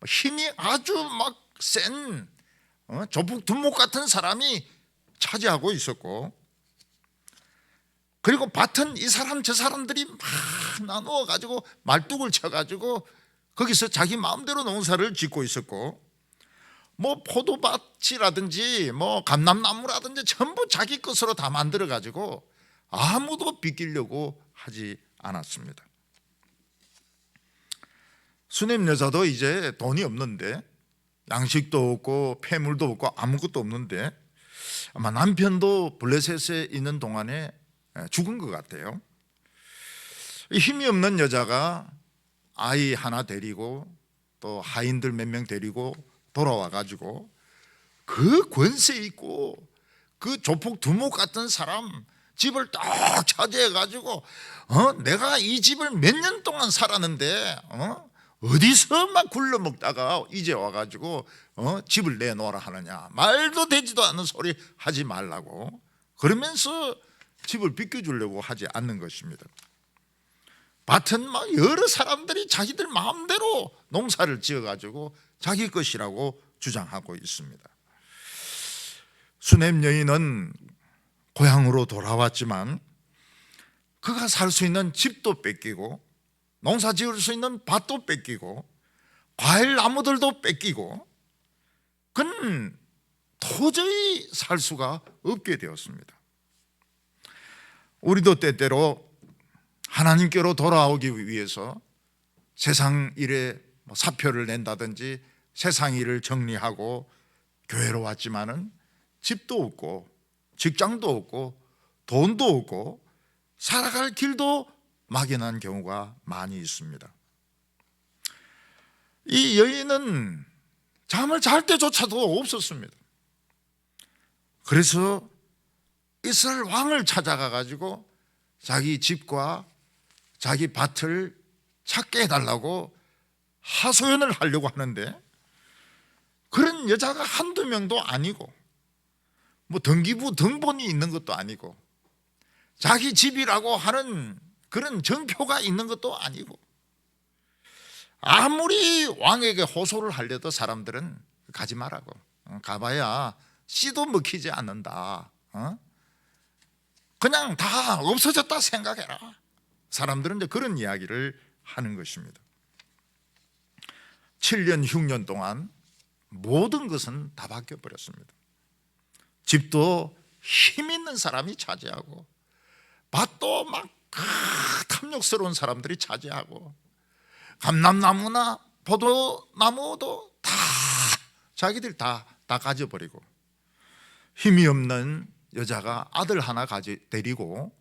힘이 아주 막 센 조폭 두목 같은 사람이 차지하고 있었고, 그리고 밭은 이 사람 저 사람들이 막 나누어 가지고 말뚝을 쳐 가지고 거기서 자기 마음대로 농사를 짓고 있었고, 뭐 포도밭이라든지 뭐 감람나무라든지 전부 자기 것으로 다 만들어 가지고 아무도 빗기려고 하지 않았습니다. 수넴 여자도 이제 돈이 없는데, 양식도 없고 폐물도 없고 아무것도 없는데, 아마 남편도 블레셋에 있는 동안에 죽은 것 같아요. 힘이 없는 여자가 아이 하나 데리고 또 하인들 몇 명 데리고 돌아와 가지고 그 권세 있고 그 조폭 두목 같은 사람 집을 딱 차지해 가지고 내가 이 집을 몇 년 동안 살았는데 어디서 막 굴러먹다가 이제 와가지고 집을 내놓으라 하느냐, 말도 되지도 않는 소리 하지 말라고 그러면서 집을 비켜주려고 하지 않는 것입니다. 밭은 막 여러 사람들이 자기들 마음대로 농사를 지어가지고 자기 것이라고 주장하고 있습니다. 수넴 여인은 고향으로 돌아왔지만 그가 살 수 있는 집도 뺏기고 농사 지을 수 있는 밭도 뺏기고 과일 나무들도 뺏기고 그는 도저히 살 수가 없게 되었습니다. 우리도 때때로 하나님께로 돌아오기 위해서 세상 일에 사표를 낸다든지 세상 일을 정리하고 교회로 왔지만은 집도 없고 직장도 없고 돈도 없고 살아갈 길도 막연한 경우가 많이 있습니다. 이 여인은 잠을 잘 때조차도 없었습니다. 그래서 이스라엘 왕을 찾아가 가지고 자기 집과 자기 밭을 찾게 해달라고 하소연을 하려고 하는데, 그런 여자가 한두 명도 아니고 뭐 등기부 등본이 있는 것도 아니고 자기 집이라고 하는 그런 정표가 있는 것도 아니고, 아무리 왕에게 호소를 하려도 사람들은 가지 말라고, 가봐야 씨도 먹히지 않는다, 그냥 다 없어졌다 생각해라. 사람들은 이제 그런 이야기를 하는 것입니다. 7년 6년 동안 모든 것은 다 바뀌어 버렸습니다. 집도 힘 있는 사람이 차지하고 밭도 막 탐욕스러운 사람들이 차지하고 감람나무나 포도나무도 다 자기들 다 가져버리고, 힘이 없는 여자가 아들 하나 데리고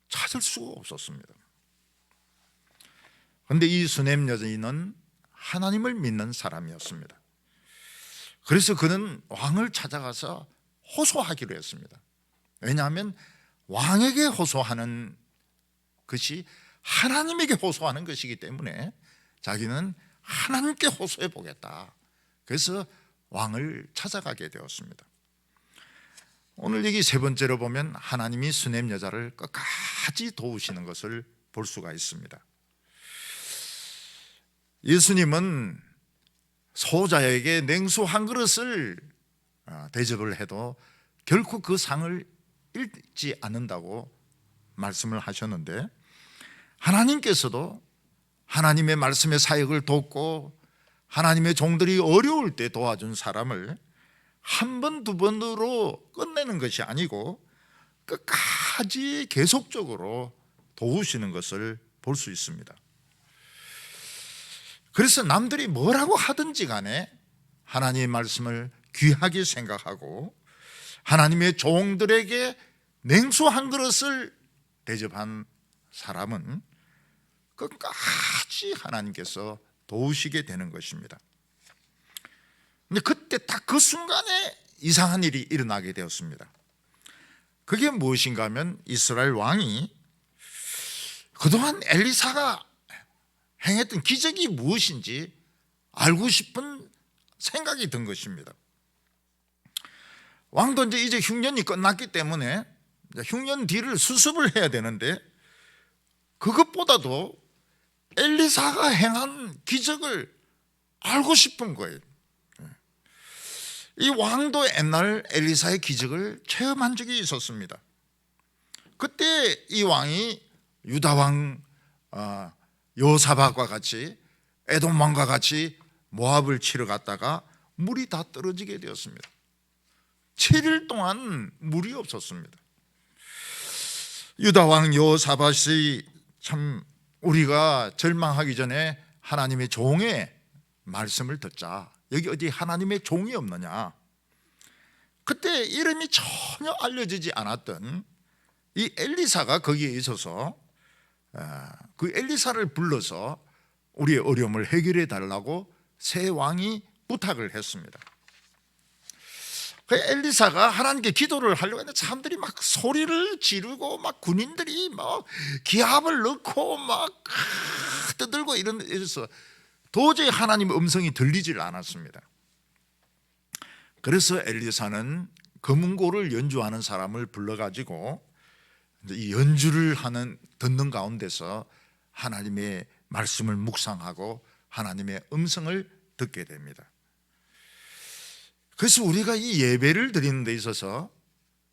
찾을 수가 없었습니다. 그런데 이 수넴 여인은 하나님을 믿는 사람이었습니다. 그래서 그는 왕을 찾아가서 호소하기로 했습니다. 왜냐하면 왕에게 호소하는 것이 하나님에게 호소하는 것이기 때문에 자기는 하나님께 호소해 보겠다. 그래서 왕을 찾아가게 되었습니다. 오늘 여기 세 번째로 보면 하나님이 수넴 여자를 끝까지 도우시는 것을 볼 수가 있습니다. 예수님은 소자에게 냉수 한 그릇을 대접을 해도 결코 그 상을 잃지 않는다고 말씀을 하셨는데, 하나님께서도 하나님의 말씀의 사역을 돕고 하나님의 종들이 어려울 때 도와준 사람을 한 번, 두 번으로 끝내는 것이 아니고 끝까지 계속적으로 도우시는 것을 볼 수 있습니다. 그래서 남들이 뭐라고 하든지 간에 하나님의 말씀을 귀하게 생각하고 하나님의 종들에게 냉수 한 그릇을 대접한 사람은 끝까지 하나님께서 도우시게 되는 것입니다. 근데 그때 딱 그 순간에 이상한 일이 일어나게 되었습니다. 그게 무엇인가 하면 이스라엘 왕이 그동안 엘리사가 행했던 기적이 무엇인지 알고 싶은 생각이 든 것입니다. 왕도 이제 흉년이 끝났기 때문에 흉년 뒤를 수습을 해야 되는데, 그것보다도 엘리사가 행한 기적을 알고 싶은 거예요. 이 왕도 옛날 엘리사의 기적을 체험한 적이 있었습니다. 그때 이 왕이 유다 왕 여호사밧과 같이 에돔 왕과 같이 모압을 치러 갔다가 물이 다 떨어지게 되었습니다. 7일 동안 물이 없었습니다. 유다 왕 여호사밧이 참 우리가 절망하기 전에 하나님의 종의 말씀을 듣자. 여기 어디 하나님의 종이 없느냐. 그때 이름이 전혀 알려지지 않았던 이 엘리사가 거기에 있어서 그 엘리사를 불러서 우리의 어려움을 해결해 달라고 새 왕이 부탁을 했습니다. 그 엘리사가 하나님께 기도를 하려고 했는데 사람들이 막 소리를 지르고 막 군인들이 막 기합을 넣고 막 떠들고 이래서 도저히 하나님의 음성이 들리질 않았습니다. 그래서 엘리사는 금은고를 연주하는 사람을 불러가지고 이 연주를 듣는 가운데서 하나님의 말씀을 묵상하고 하나님의 음성을 듣게 됩니다. 그래서 우리가 이 예배를 드리는 데 있어서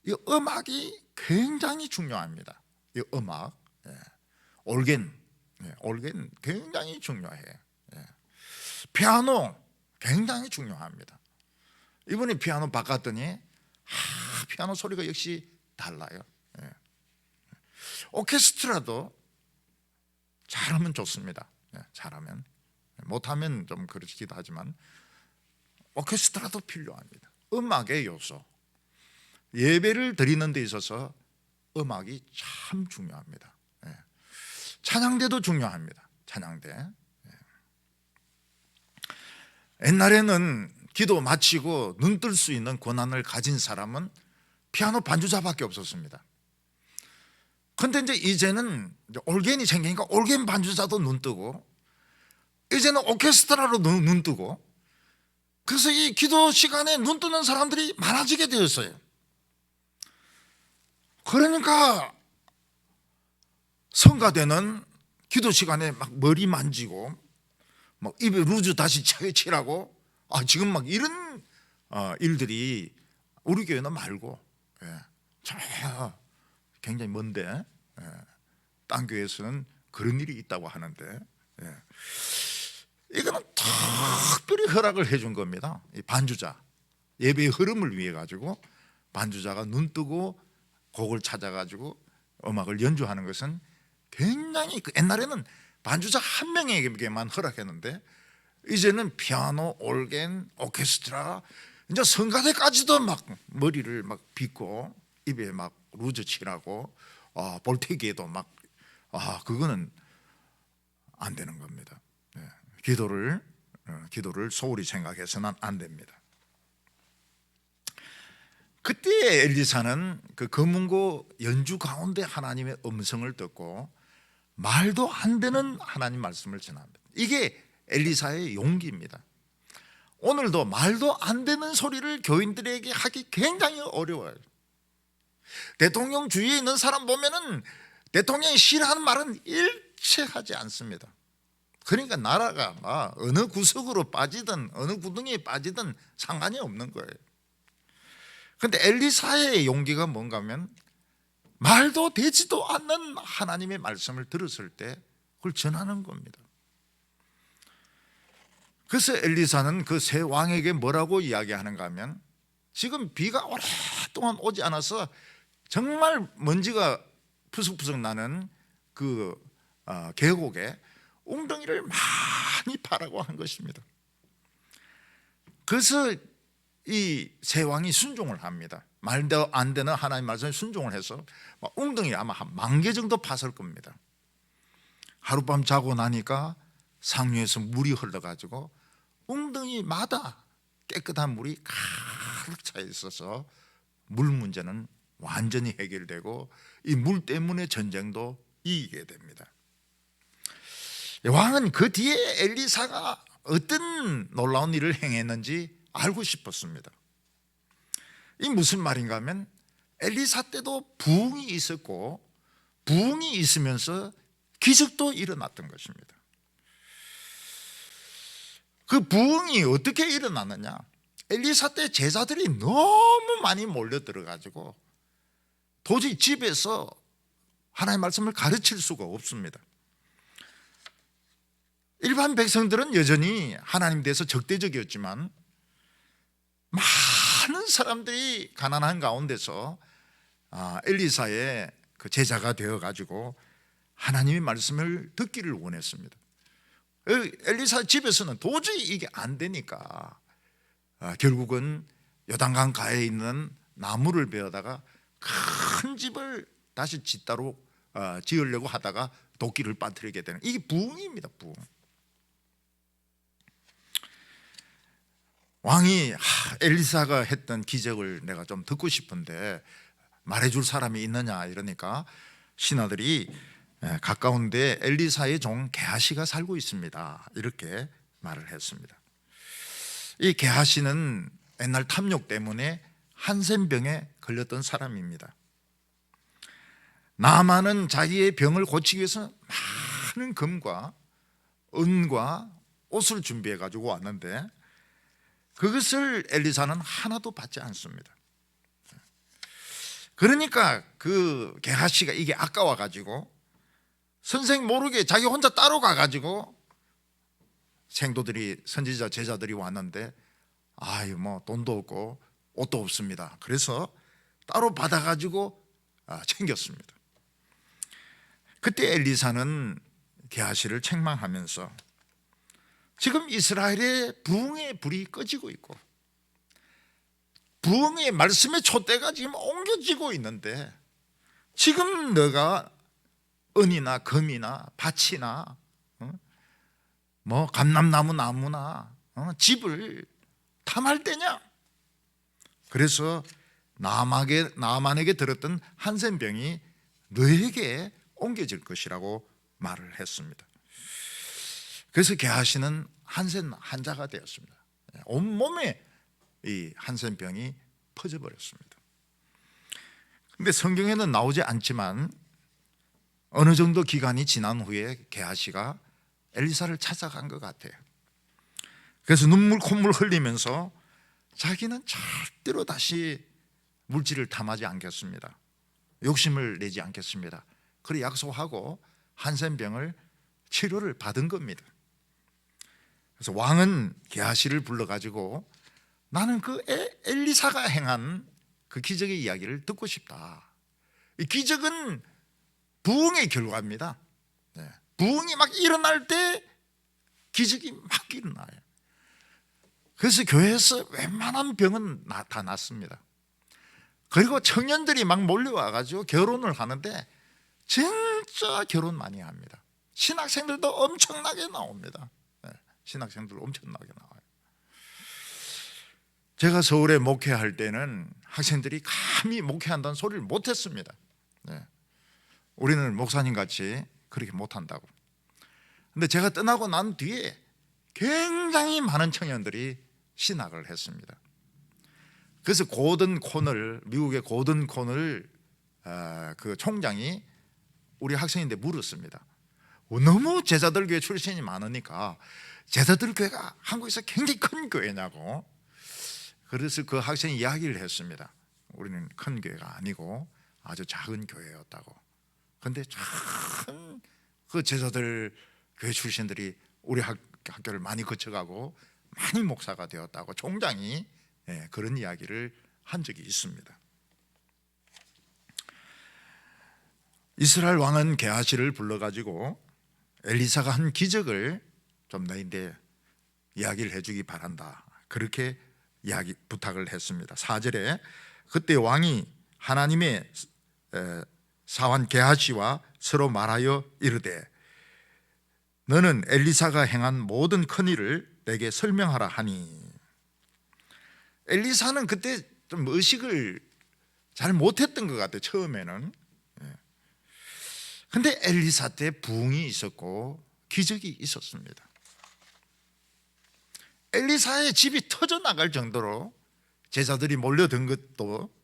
이 음악이 굉장히 중요합니다. 이 음악, 올겐 굉장히 중요해요. 피아노 굉장히 중요합니다. 이번에 피아노 바꿨더니 피아노 소리가 역시 달라요. 오케스트라도 잘하면 좋습니다. 잘하면, 못하면 좀 그렇기도 하지만 오케스트라도 필요합니다. 음악의 요소, 예배를 드리는 데 있어서 음악이 참 중요합니다. 찬양대도 중요합니다. 찬양대. 옛날에는 기도 마치고 눈 뜰 수 있는 권한을 가진 사람은 피아노 반주자밖에 없었습니다. 그런데 이제는 올겐이 생기니까 올겐 반주자도 눈 뜨고, 이제는 오케스트라로 눈 뜨고, 그래서 이 기도 시간에 눈 뜨는 사람들이 많아지게 되었어요. 그러니까 성가대는 기도 시간에 막 머리 만지고 막 입에 루즈 다시 칠하고, 지금 막 이런 일들이 우리 교회는 말고 저 굉장히 먼데 딴 교회에서는 그런 일이 있다고 하는데, 이거는 특별히 허락을 해준 겁니다. 이 반주자, 예배의 흐름을 위해 가지고 반주자가 눈 뜨고 곡을 찾아가지고 음악을 연주하는 것은 굉장히, 옛날에는 반주자 한 명에게만 허락했는데 이제는 피아노, 올겐, 오케스트라, 이제 성가대까지도 막 머리를 막 빗고 입에 막 루즈 칠하고 볼테기에도 막 그거는 안 되는 겁니다. 기도를 소홀히 생각해서는 안 됩니다. 그때 엘리사는 그 검은고 연주 가운데 하나님의 음성을 듣고 말도 안 되는 하나님 말씀을 전합니다. 이게 엘리사의 용기입니다. 오늘도 말도 안 되는 소리를 교인들에게 하기 굉장히 어려워요. 대통령 주위에 있는 사람 보면은 대통령이 싫어하는 말은 일체하지 않습니다. 그러니까 나라가 어느 구석으로 빠지든 어느 구덩이에 빠지든 상관이 없는 거예요. 그런데 엘리사의 용기가 뭔가 하면 말도 되지도 않는 하나님의 말씀을 들었을 때 그걸 전하는 겁니다. 그래서 엘리사는 그 세 왕에게 뭐라고 이야기하는가 하면, 지금 비가 오랫동안 오지 않아서 정말 먼지가 푸석푸석 나는 그 계곡에 웅덩이를 많이 파라고 한 것입니다. 그래서 이 세 왕이 순종을 합니다. 말도 안 되는 하나님 말씀에 순종을 해서 웅덩이 아마 한 10,000개 정도 팠을 겁니다. 하룻밤 자고 나니까 상류에서 물이 흘러가지고 웅덩이마다 깨끗한 물이 가득 차 있어서 물 문제는 완전히 해결되고 이 물 때문에 전쟁도 이기게 됩니다. 왕은 그 뒤에 엘리사가 어떤 놀라운 일을 행했는지 알고 싶었습니다. 이 무슨 말인가 하면 엘리사 때도 부흥이 있었고 부흥이 있으면서 기적도 일어났던 것입니다. 그 부흥이 어떻게 일어났느냐, 엘리사 때 제자들이 너무 많이 몰려들어가지고 도저히 집에서 하나님의 말씀을 가르칠 수가 없습니다. 일반 백성들은 여전히 하나님에 대해서 적대적이었지만 많은 사람들이 가난한 가운데서 엘리사의 그 제자가 되어가지고 하나님의 말씀을 듣기를 원했습니다. 엘리사 집에서는 도저히 이게 안 되니까 결국은 요단강 가에 있는 나무를 베어다가 큰 집을 다시 짓따로 지으려고 하다가 도끼를 빠뜨리게 되는, 이게 부흥입니다. 부흥. 왕이 엘리사가 했던 기적을 내가 좀 듣고 싶은데 말해줄 사람이 있느냐 이러니까 신하들이 가까운 데 엘리사의 종 게하시가 살고 있습니다, 이렇게 말을 했습니다. 이 게하시는 옛날 탐욕 때문에 한센병에 걸렸던 사람입니다. 나만은 자기의 병을 고치기 위해서 많은 금과 은과 옷을 준비해 가지고 왔는데 그것을 엘리사는 하나도 받지 않습니다. 그러니까 그 게하시가 이게 아까워 가지고 선생 모르게 자기 혼자 따로 가가지고 생도들이, 선지자 제자들이 왔는데 아유 뭐 돈도 없고 옷도 없습니다. 그래서 따로 받아가지고 챙겼습니다. 그때 엘리사는 게하시를 책망하면서 지금 이스라엘의 부흥의 불이 꺼지고 있고 부흥의 말씀의 촛대가 지금 옮겨지고 있는데 지금 너가 은이나 금이나 밭이나 뭐 감람나무 나무나 집을 탐할 때냐? 그래서 나만에게 들었던 한센병이 너에게 옮겨질 것이라고 말을 했습니다. 그래서 게하시는 한센 환자가 되었습니다. 온몸에 이 한센병이 퍼져버렸습니다. 그런데 성경에는 나오지 않지만 어느 정도 기간이 지난 후에 게하시가 엘리사를 찾아간 것 같아요. 그래서 눈물 콧물 흘리면서 자기는 절대로 다시 물질을 탐하지 않겠습니다, 욕심을 내지 않겠습니다, 그래 약속하고 한센병을 치료를 받은 겁니다. 그래서 왕은 게하시를 불러가지고 나는 그 엘리사가 행한 그 기적의 이야기를 듣고 싶다. 이 기적은 부흥의 결과입니다. 부흥이 막 일어날 때 기적이 막 일어나요. 그래서 교회에서 웬만한 병은 다 낫습니다. 그리고 청년들이 막 몰려와가지고 결혼을 하는데 진짜 결혼 많이 합니다. 신학생들도 엄청나게 나옵니다. 신학생들 엄청나게 나와요. 제가 서울에 목회할 때는 학생들이 감히 목회한다는 소리를 못했습니다. 네. 우리는 목사님 같이 그렇게 못한다고. 근데 제가 떠나고 난 뒤에 굉장히 많은 청년들이 신학을 했습니다. 그래서 미국의 고든 콘을 그 총장이 우리 학생인데 물었습니다. 너무 제자들 교회 출신이 많으니까 제자들 교회가 한국에서 굉장히 큰 교회냐고. 그래서 그 학생이 이야기를 했습니다. 우리는 큰 교회가 아니고 아주 작은 교회였다고. 그런데 참 그 제자들 교회 출신들이 우리 학교를 많이 거쳐가고 많이 목사가 되었다고 총장이 그런 이야기를 한 적이 있습니다. 이스라엘 왕은 게하시를 불러가지고 엘리사가 한 기적을 좀 너희한테 이야기를 해주기 바란다, 그렇게 부탁을 했습니다. 4절에 그때 왕이 하나님의 사환 게하시와 서로 말하여 이르되 너는 엘리사가 행한 모든 큰 일을 내게 설명하라 하니. 엘리사는 그때 좀 의식을 잘 못했던 것 같아요, 처음에는. 근데 엘리사 때 부흥이 있었고 기적이 있었습니다. 엘리사의 집이 터져나갈 정도로 제자들이 몰려든 것도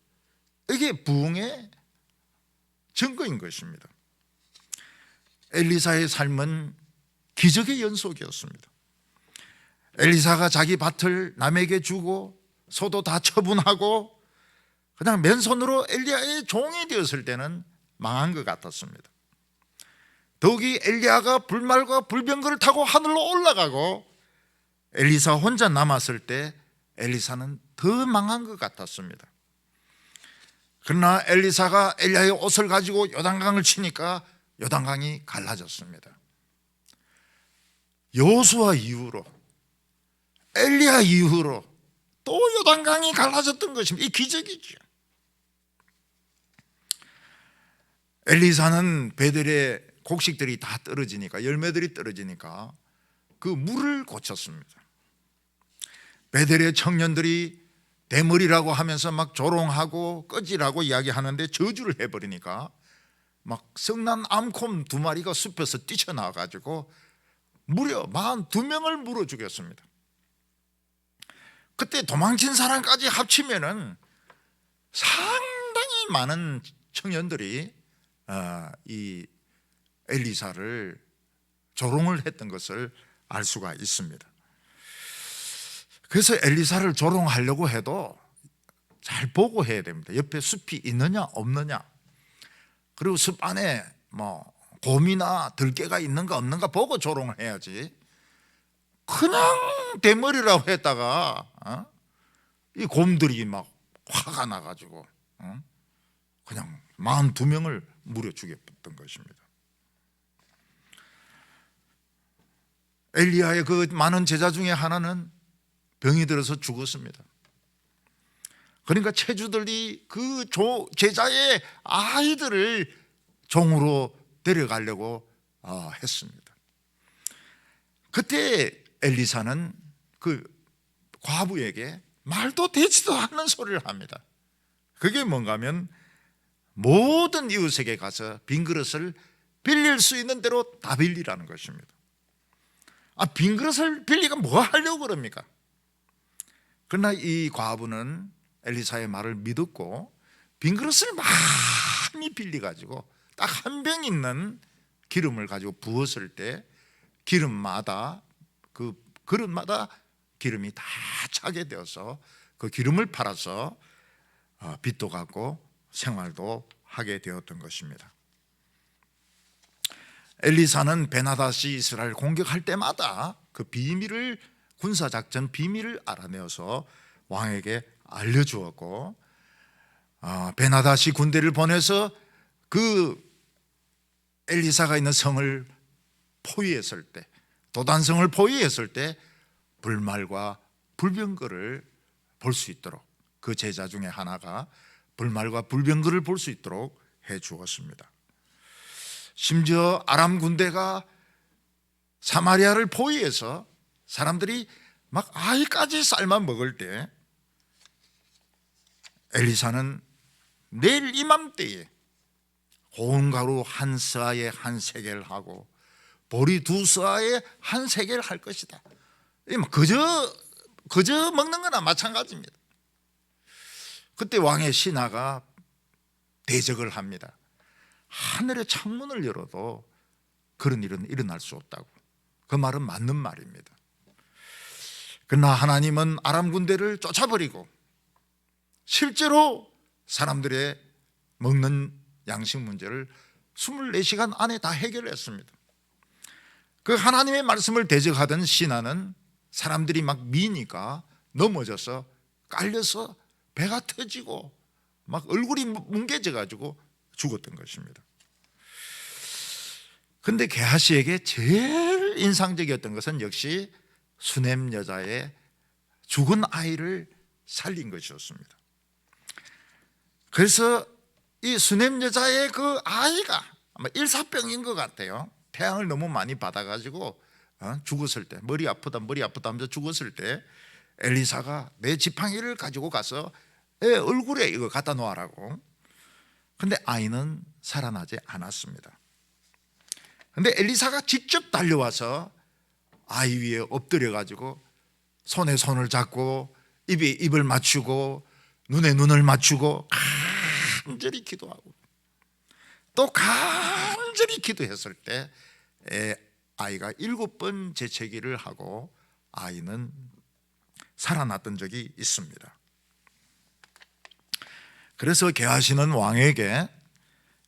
이게 부흥의 증거인 것입니다. 엘리사의 삶은 기적의 연속이었습니다. 엘리사가 자기 밭을 남에게 주고 소도 다 처분하고 그냥 맨손으로 엘리야의 종이 되었을 때는 망한 것 같았습니다. 더욱이 엘리야가 불말과 불병거를 타고 하늘로 올라가고 엘리사 혼자 남았을 때 엘리사는 더 망한 것 같았습니다. 그러나 엘리사가 엘리야의 옷을 가지고 요단강을 치니까 요단강이 갈라졌습니다. 여호수아 이후로, 엘리야 이후로 또 요단강이 갈라졌던 것입니다. 이 기적이죠. 엘리사는 베델의 곡식들이 다 떨어지니까, 열매들이 떨어지니까 그 물을 고쳤습니다. 베델의 청년들이 대머리라고 하면서 막 조롱하고 꺼지라고 이야기하는데 저주를 해버리니까 막 성난 암콤 2마리가 숲에서 뛰쳐나와가지고 무려 42명을 물어 죽였습니다. 그때 도망친 사람까지 합치면은 상당히 많은 청년들이 이 엘리사를 조롱을 했던 것을 알 수가 있습니다. 그래서 엘리사를 조롱하려고 해도 잘 보고 해야 됩니다. 옆에 숲이 있느냐 없느냐, 그리고 숲 안에 뭐 곰이나 들개가 있는가 없는가 보고 조롱을 해야지, 그냥 대머리라고 했다가 이 곰들이 막 화가 나가지고 그냥 42명을 물어 죽였던 것입니다. 엘리야의 그 많은 제자 중에 하나는 병이 들어서 죽었습니다. 그러니까 체주들이 그 제자의 아이들을 종으로 데려가려고 했습니다. 그때 엘리사는 그 과부에게 말도 되지도 않는 소리를 합니다. 그게 뭔가 하면 모든 이웃에게 가서 빈 그릇을 빌릴 수 있는 대로 다 빌리라는 것입니다. 빈 그릇을 빌리가 뭐 하려고 그럽니까? 그러나 이 과부는 엘리사의 말을 믿었고 빈 그릇을 많이 빌려가지고 딱 한 병 있는 기름을 가지고 부었을 때 기름마다, 그 그릇마다 기름이 다 차게 되어서 그 기름을 팔아서 빚도 갚고 생활도 하게 되었던 것입니다. 엘리사는 베나다시 이스라엘 공격할 때마다 그 비밀을, 군사작전 비밀을 알아내어서 왕에게 알려주었고, 베나다시 군대를 보내서 그 엘리사가 있는 성을 포위했을 때, 도단성을 포위했을 때 불말과 불병거를 볼 수 있도록, 그 제자 중에 하나가 불말과 불병거를 볼 수 있도록 해 주었습니다. 심지어 아람 군대가 사마리아를 포위해서 사람들이 막 아이까지 삶아 먹을 때 엘리사는 내일 이맘때에 고운 가루 한 스아에 한 세겔 하고 보리 두 스아에 한 세겔 할 것이다. 그저 먹는 거나 마찬가지입니다. 그때 왕의 신하가 대적을 합니다. 하늘의 창문을 열어도 그런 일은 일어날 수 없다고. 그 말은 맞는 말입니다. 그러나 하나님은 아람 군대를 쫓아버리고 실제로 사람들의 먹는 양식 문제를 24시간 안에 다 해결했습니다. 그 하나님의 말씀을 대적하던 신하는 사람들이 막 미니까 넘어져서 깔려서 배가 터지고 막 얼굴이 뭉개져 가지고 죽었던 것입니다. 그런데 게하시에게 제일 인상적이었던 것은 역시 수넴 여자의 죽은 아이를 살린 것이었습니다. 그래서 이 수넴 여자의 그 아이가 아마 일사병인 것 같아요. 태양을 너무 많이 받아가지고 죽었을 때, 머리 아프다 하면서 죽었을 때 엘리사가 내 지팡이를 가지고 가서 애 얼굴에 이거 갖다 놓으라고. 근데 아이는 살아나지 않았습니다. 근데 엘리사가 직접 달려와서 아이 위에 엎드려 가지고 손에 손을 잡고 입에 입을 맞추고 눈에 눈을 맞추고 간절히 기도하고 또 간절히 기도했을 때 아이가 7번 재채기를 하고 아이는 살아났던 적이 있습니다. 그래서 게하시는 왕에게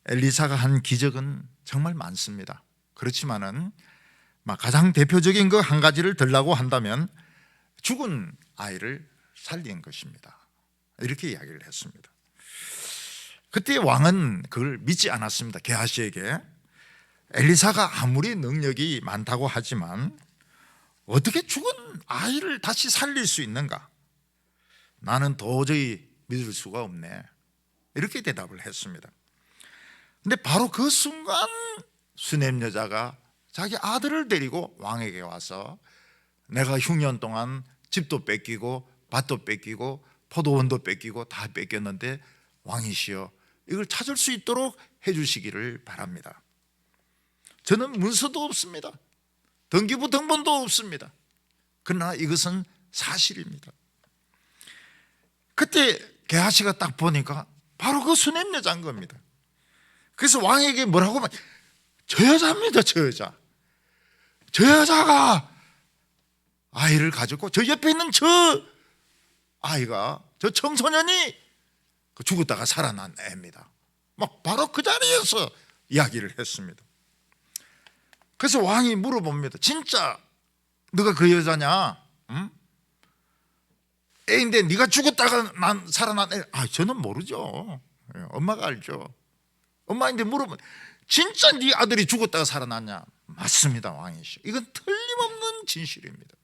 엘리사가 한 기적은 정말 많습니다. 그렇지만은 가장 대표적인 그 한 가지를 들라고 한다면 죽은 아이를 살린 것입니다. 이렇게 이야기를 했습니다. 그때 왕은 그걸 믿지 않았습니다. 게하시에게 엘리사가 아무리 능력이 많다고 하지만 어떻게 죽은 아이를 다시 살릴 수 있는가? 나는 도저히 믿을 수가 없네. 이렇게 대답을 했습니다. 근데 바로 그 순간 수넴 여자가 자기 아들을 데리고 왕에게 와서 내가 흉년 동안 집도 뺏기고 밭도 뺏기고 포도원도 뺏기고 다 뺏겼는데 왕이시여 이걸 찾을 수 있도록 해주시기를 바랍니다. 저는 문서도 없습니다. 등기부 등본도 없습니다. 그러나 이것은 사실입니다. 그때 게하시가 딱 보니까 바로 그 수넴 여자인 겁니다. 그래서 왕에게 뭐라고 하면 저 여자입니다. 저 여자가 아이를 가졌고 저 옆에 있는 저 아이가 저 청소년이 죽었다가 살아난 애입니다. 막 바로 그 자리에서 이야기를 했습니다. 그래서 왕이 물어봅니다. 진짜 너가 그 여자냐? 응? 애인데 네가 죽었다가 난 살아난 애. 저는 모르죠. 엄마가 알죠. 엄마인데 물어보면 진짜 네 아들이 죽었다가 살아났냐? 맞습니다, 왕이시여. 이건 틀림없는 진실입니다.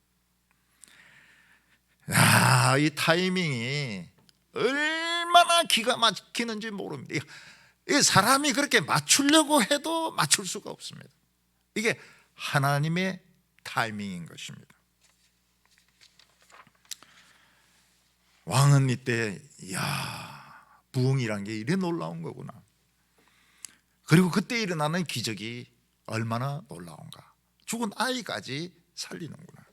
이 타이밍이 얼마나 기가 막히는지 모릅니다. 이 사람이 그렇게 맞추려고 해도 맞출 수가 없습니다. 이게 하나님의 타이밍인 것입니다. 왕은 이때 부흥이란 게 이래 놀라운 거구나. 그리고 그때 일어나는 기적이 얼마나 놀라운가. 죽은 아이까지 살리는구나.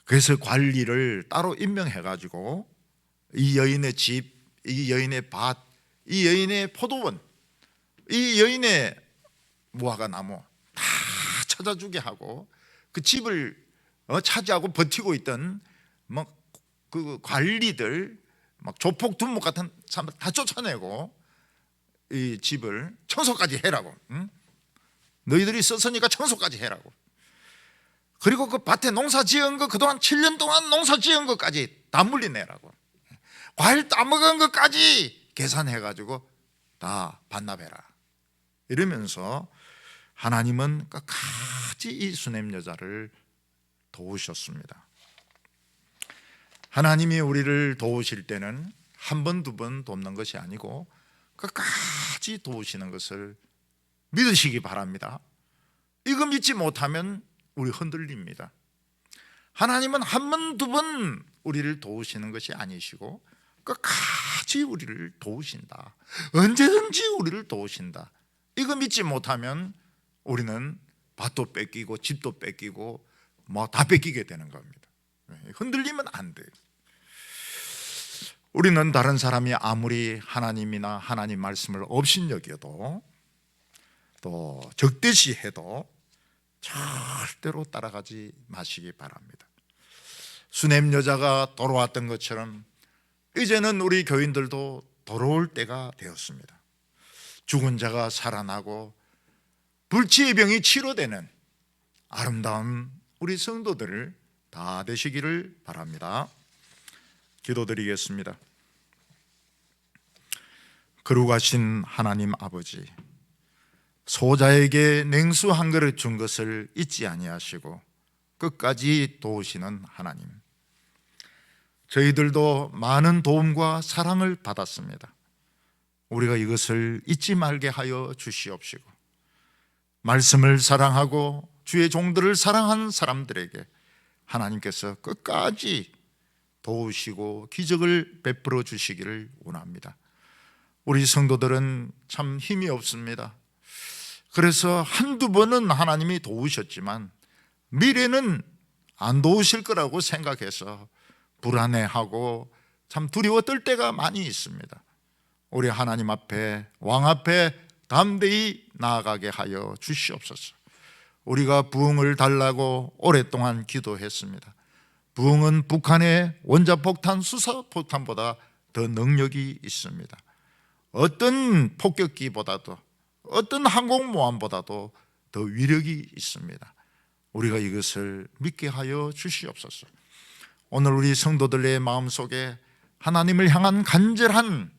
그래서 관리를 따로 임명해가지고 이 여인의 집, 이 여인의 밭, 이 여인의 포도원, 이 여인의 무화과 나무 다 찾아주게 하고 그 집을 차지하고 버티고 있던 그 관리들 조폭 두목 같은 사람 다 쫓아내고 이 집을 청소까지 해라고. 응? 너희들이 썼으니까 청소까지 해라고. 그리고 그 밭에 농사 지은 거 그동안 7년 동안 농사 지은 것까지 다 물리내라고. 과일 따먹은 것까지 계산해가지고 다 반납해라. 이러면서 하나님은 끝까지 이 수넴 여자를 도우셨습니다. 하나님이 우리를 도우실 때는 한 번, 두 번 돕는 것이 아니고 끝까지 도우시는 것을 믿으시기 바랍니다. 이거 믿지 못하면 우리 흔들립니다. 하나님은 한 번, 두 번 우리를 도우시는 것이 아니시고 끝까지 우리를 도우신다. 언제든지 우리를 도우신다. 이거 믿지 못하면 우리는 밭도 뺏기고 집도 뺏기고 뭐 다 뺏기게 되는 겁니다. 흔들리면 안 돼요. 우리는 다른 사람이 아무리 하나님이나 하나님 말씀을 업신여겨도 또 적대시해도 절대로 따라가지 마시기 바랍니다. 수냄 여자가 돌아왔던 것처럼 이제는 우리 교인들도 돌아올 때가 되었습니다. 죽은 자가 살아나고 불치의 병이 치료되는 아름다운 우리 성도들 다 되시기를 바랍니다. 기도드리겠습니다. 거룩하신 하나님 아버지, 소자에게 냉수 한 그릇 준 것을 잊지 아니하시고 끝까지 도우시는 하나님, 저희들도 많은 도움과 사랑을 받았습니다. 우리가 이것을 잊지 말게 하여 주시옵시고 말씀을 사랑하고 주의 종들을 사랑한 사람들에게 하나님께서 끝까지 도우시고 기적을 베풀어 주시기를 원합니다. 우리 성도들은 참 힘이 없습니다. 그래서 한두 번은 하나님이 도우셨지만 미래는 안 도우실 거라고 생각해서 불안해하고 참 두려워 떨 때가 많이 있습니다. 우리 하나님 앞에, 왕 앞에 담대히 나아가게 하여 주시옵소서. 우리가 부흥을 달라고 오랫동안 기도했습니다. 부흥은 북한의 원자폭탄 수소폭탄보다 더 능력이 있습니다. 어떤 폭격기보다도, 어떤 항공모함보다도 더 위력이 있습니다. 우리가 이것을 믿게 하여 주시옵소서. 오늘 우리 성도들의 마음속에 하나님을 향한 간절한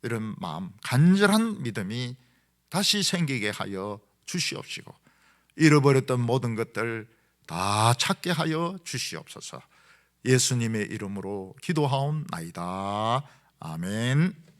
이런 마음, 간절한 믿음이 다시 생기게 하여 주시옵시고 잃어버렸던 모든 것들 다 찾게 하여 주시옵소서. 예수님의 이름으로 기도하옵나이다. 아멘.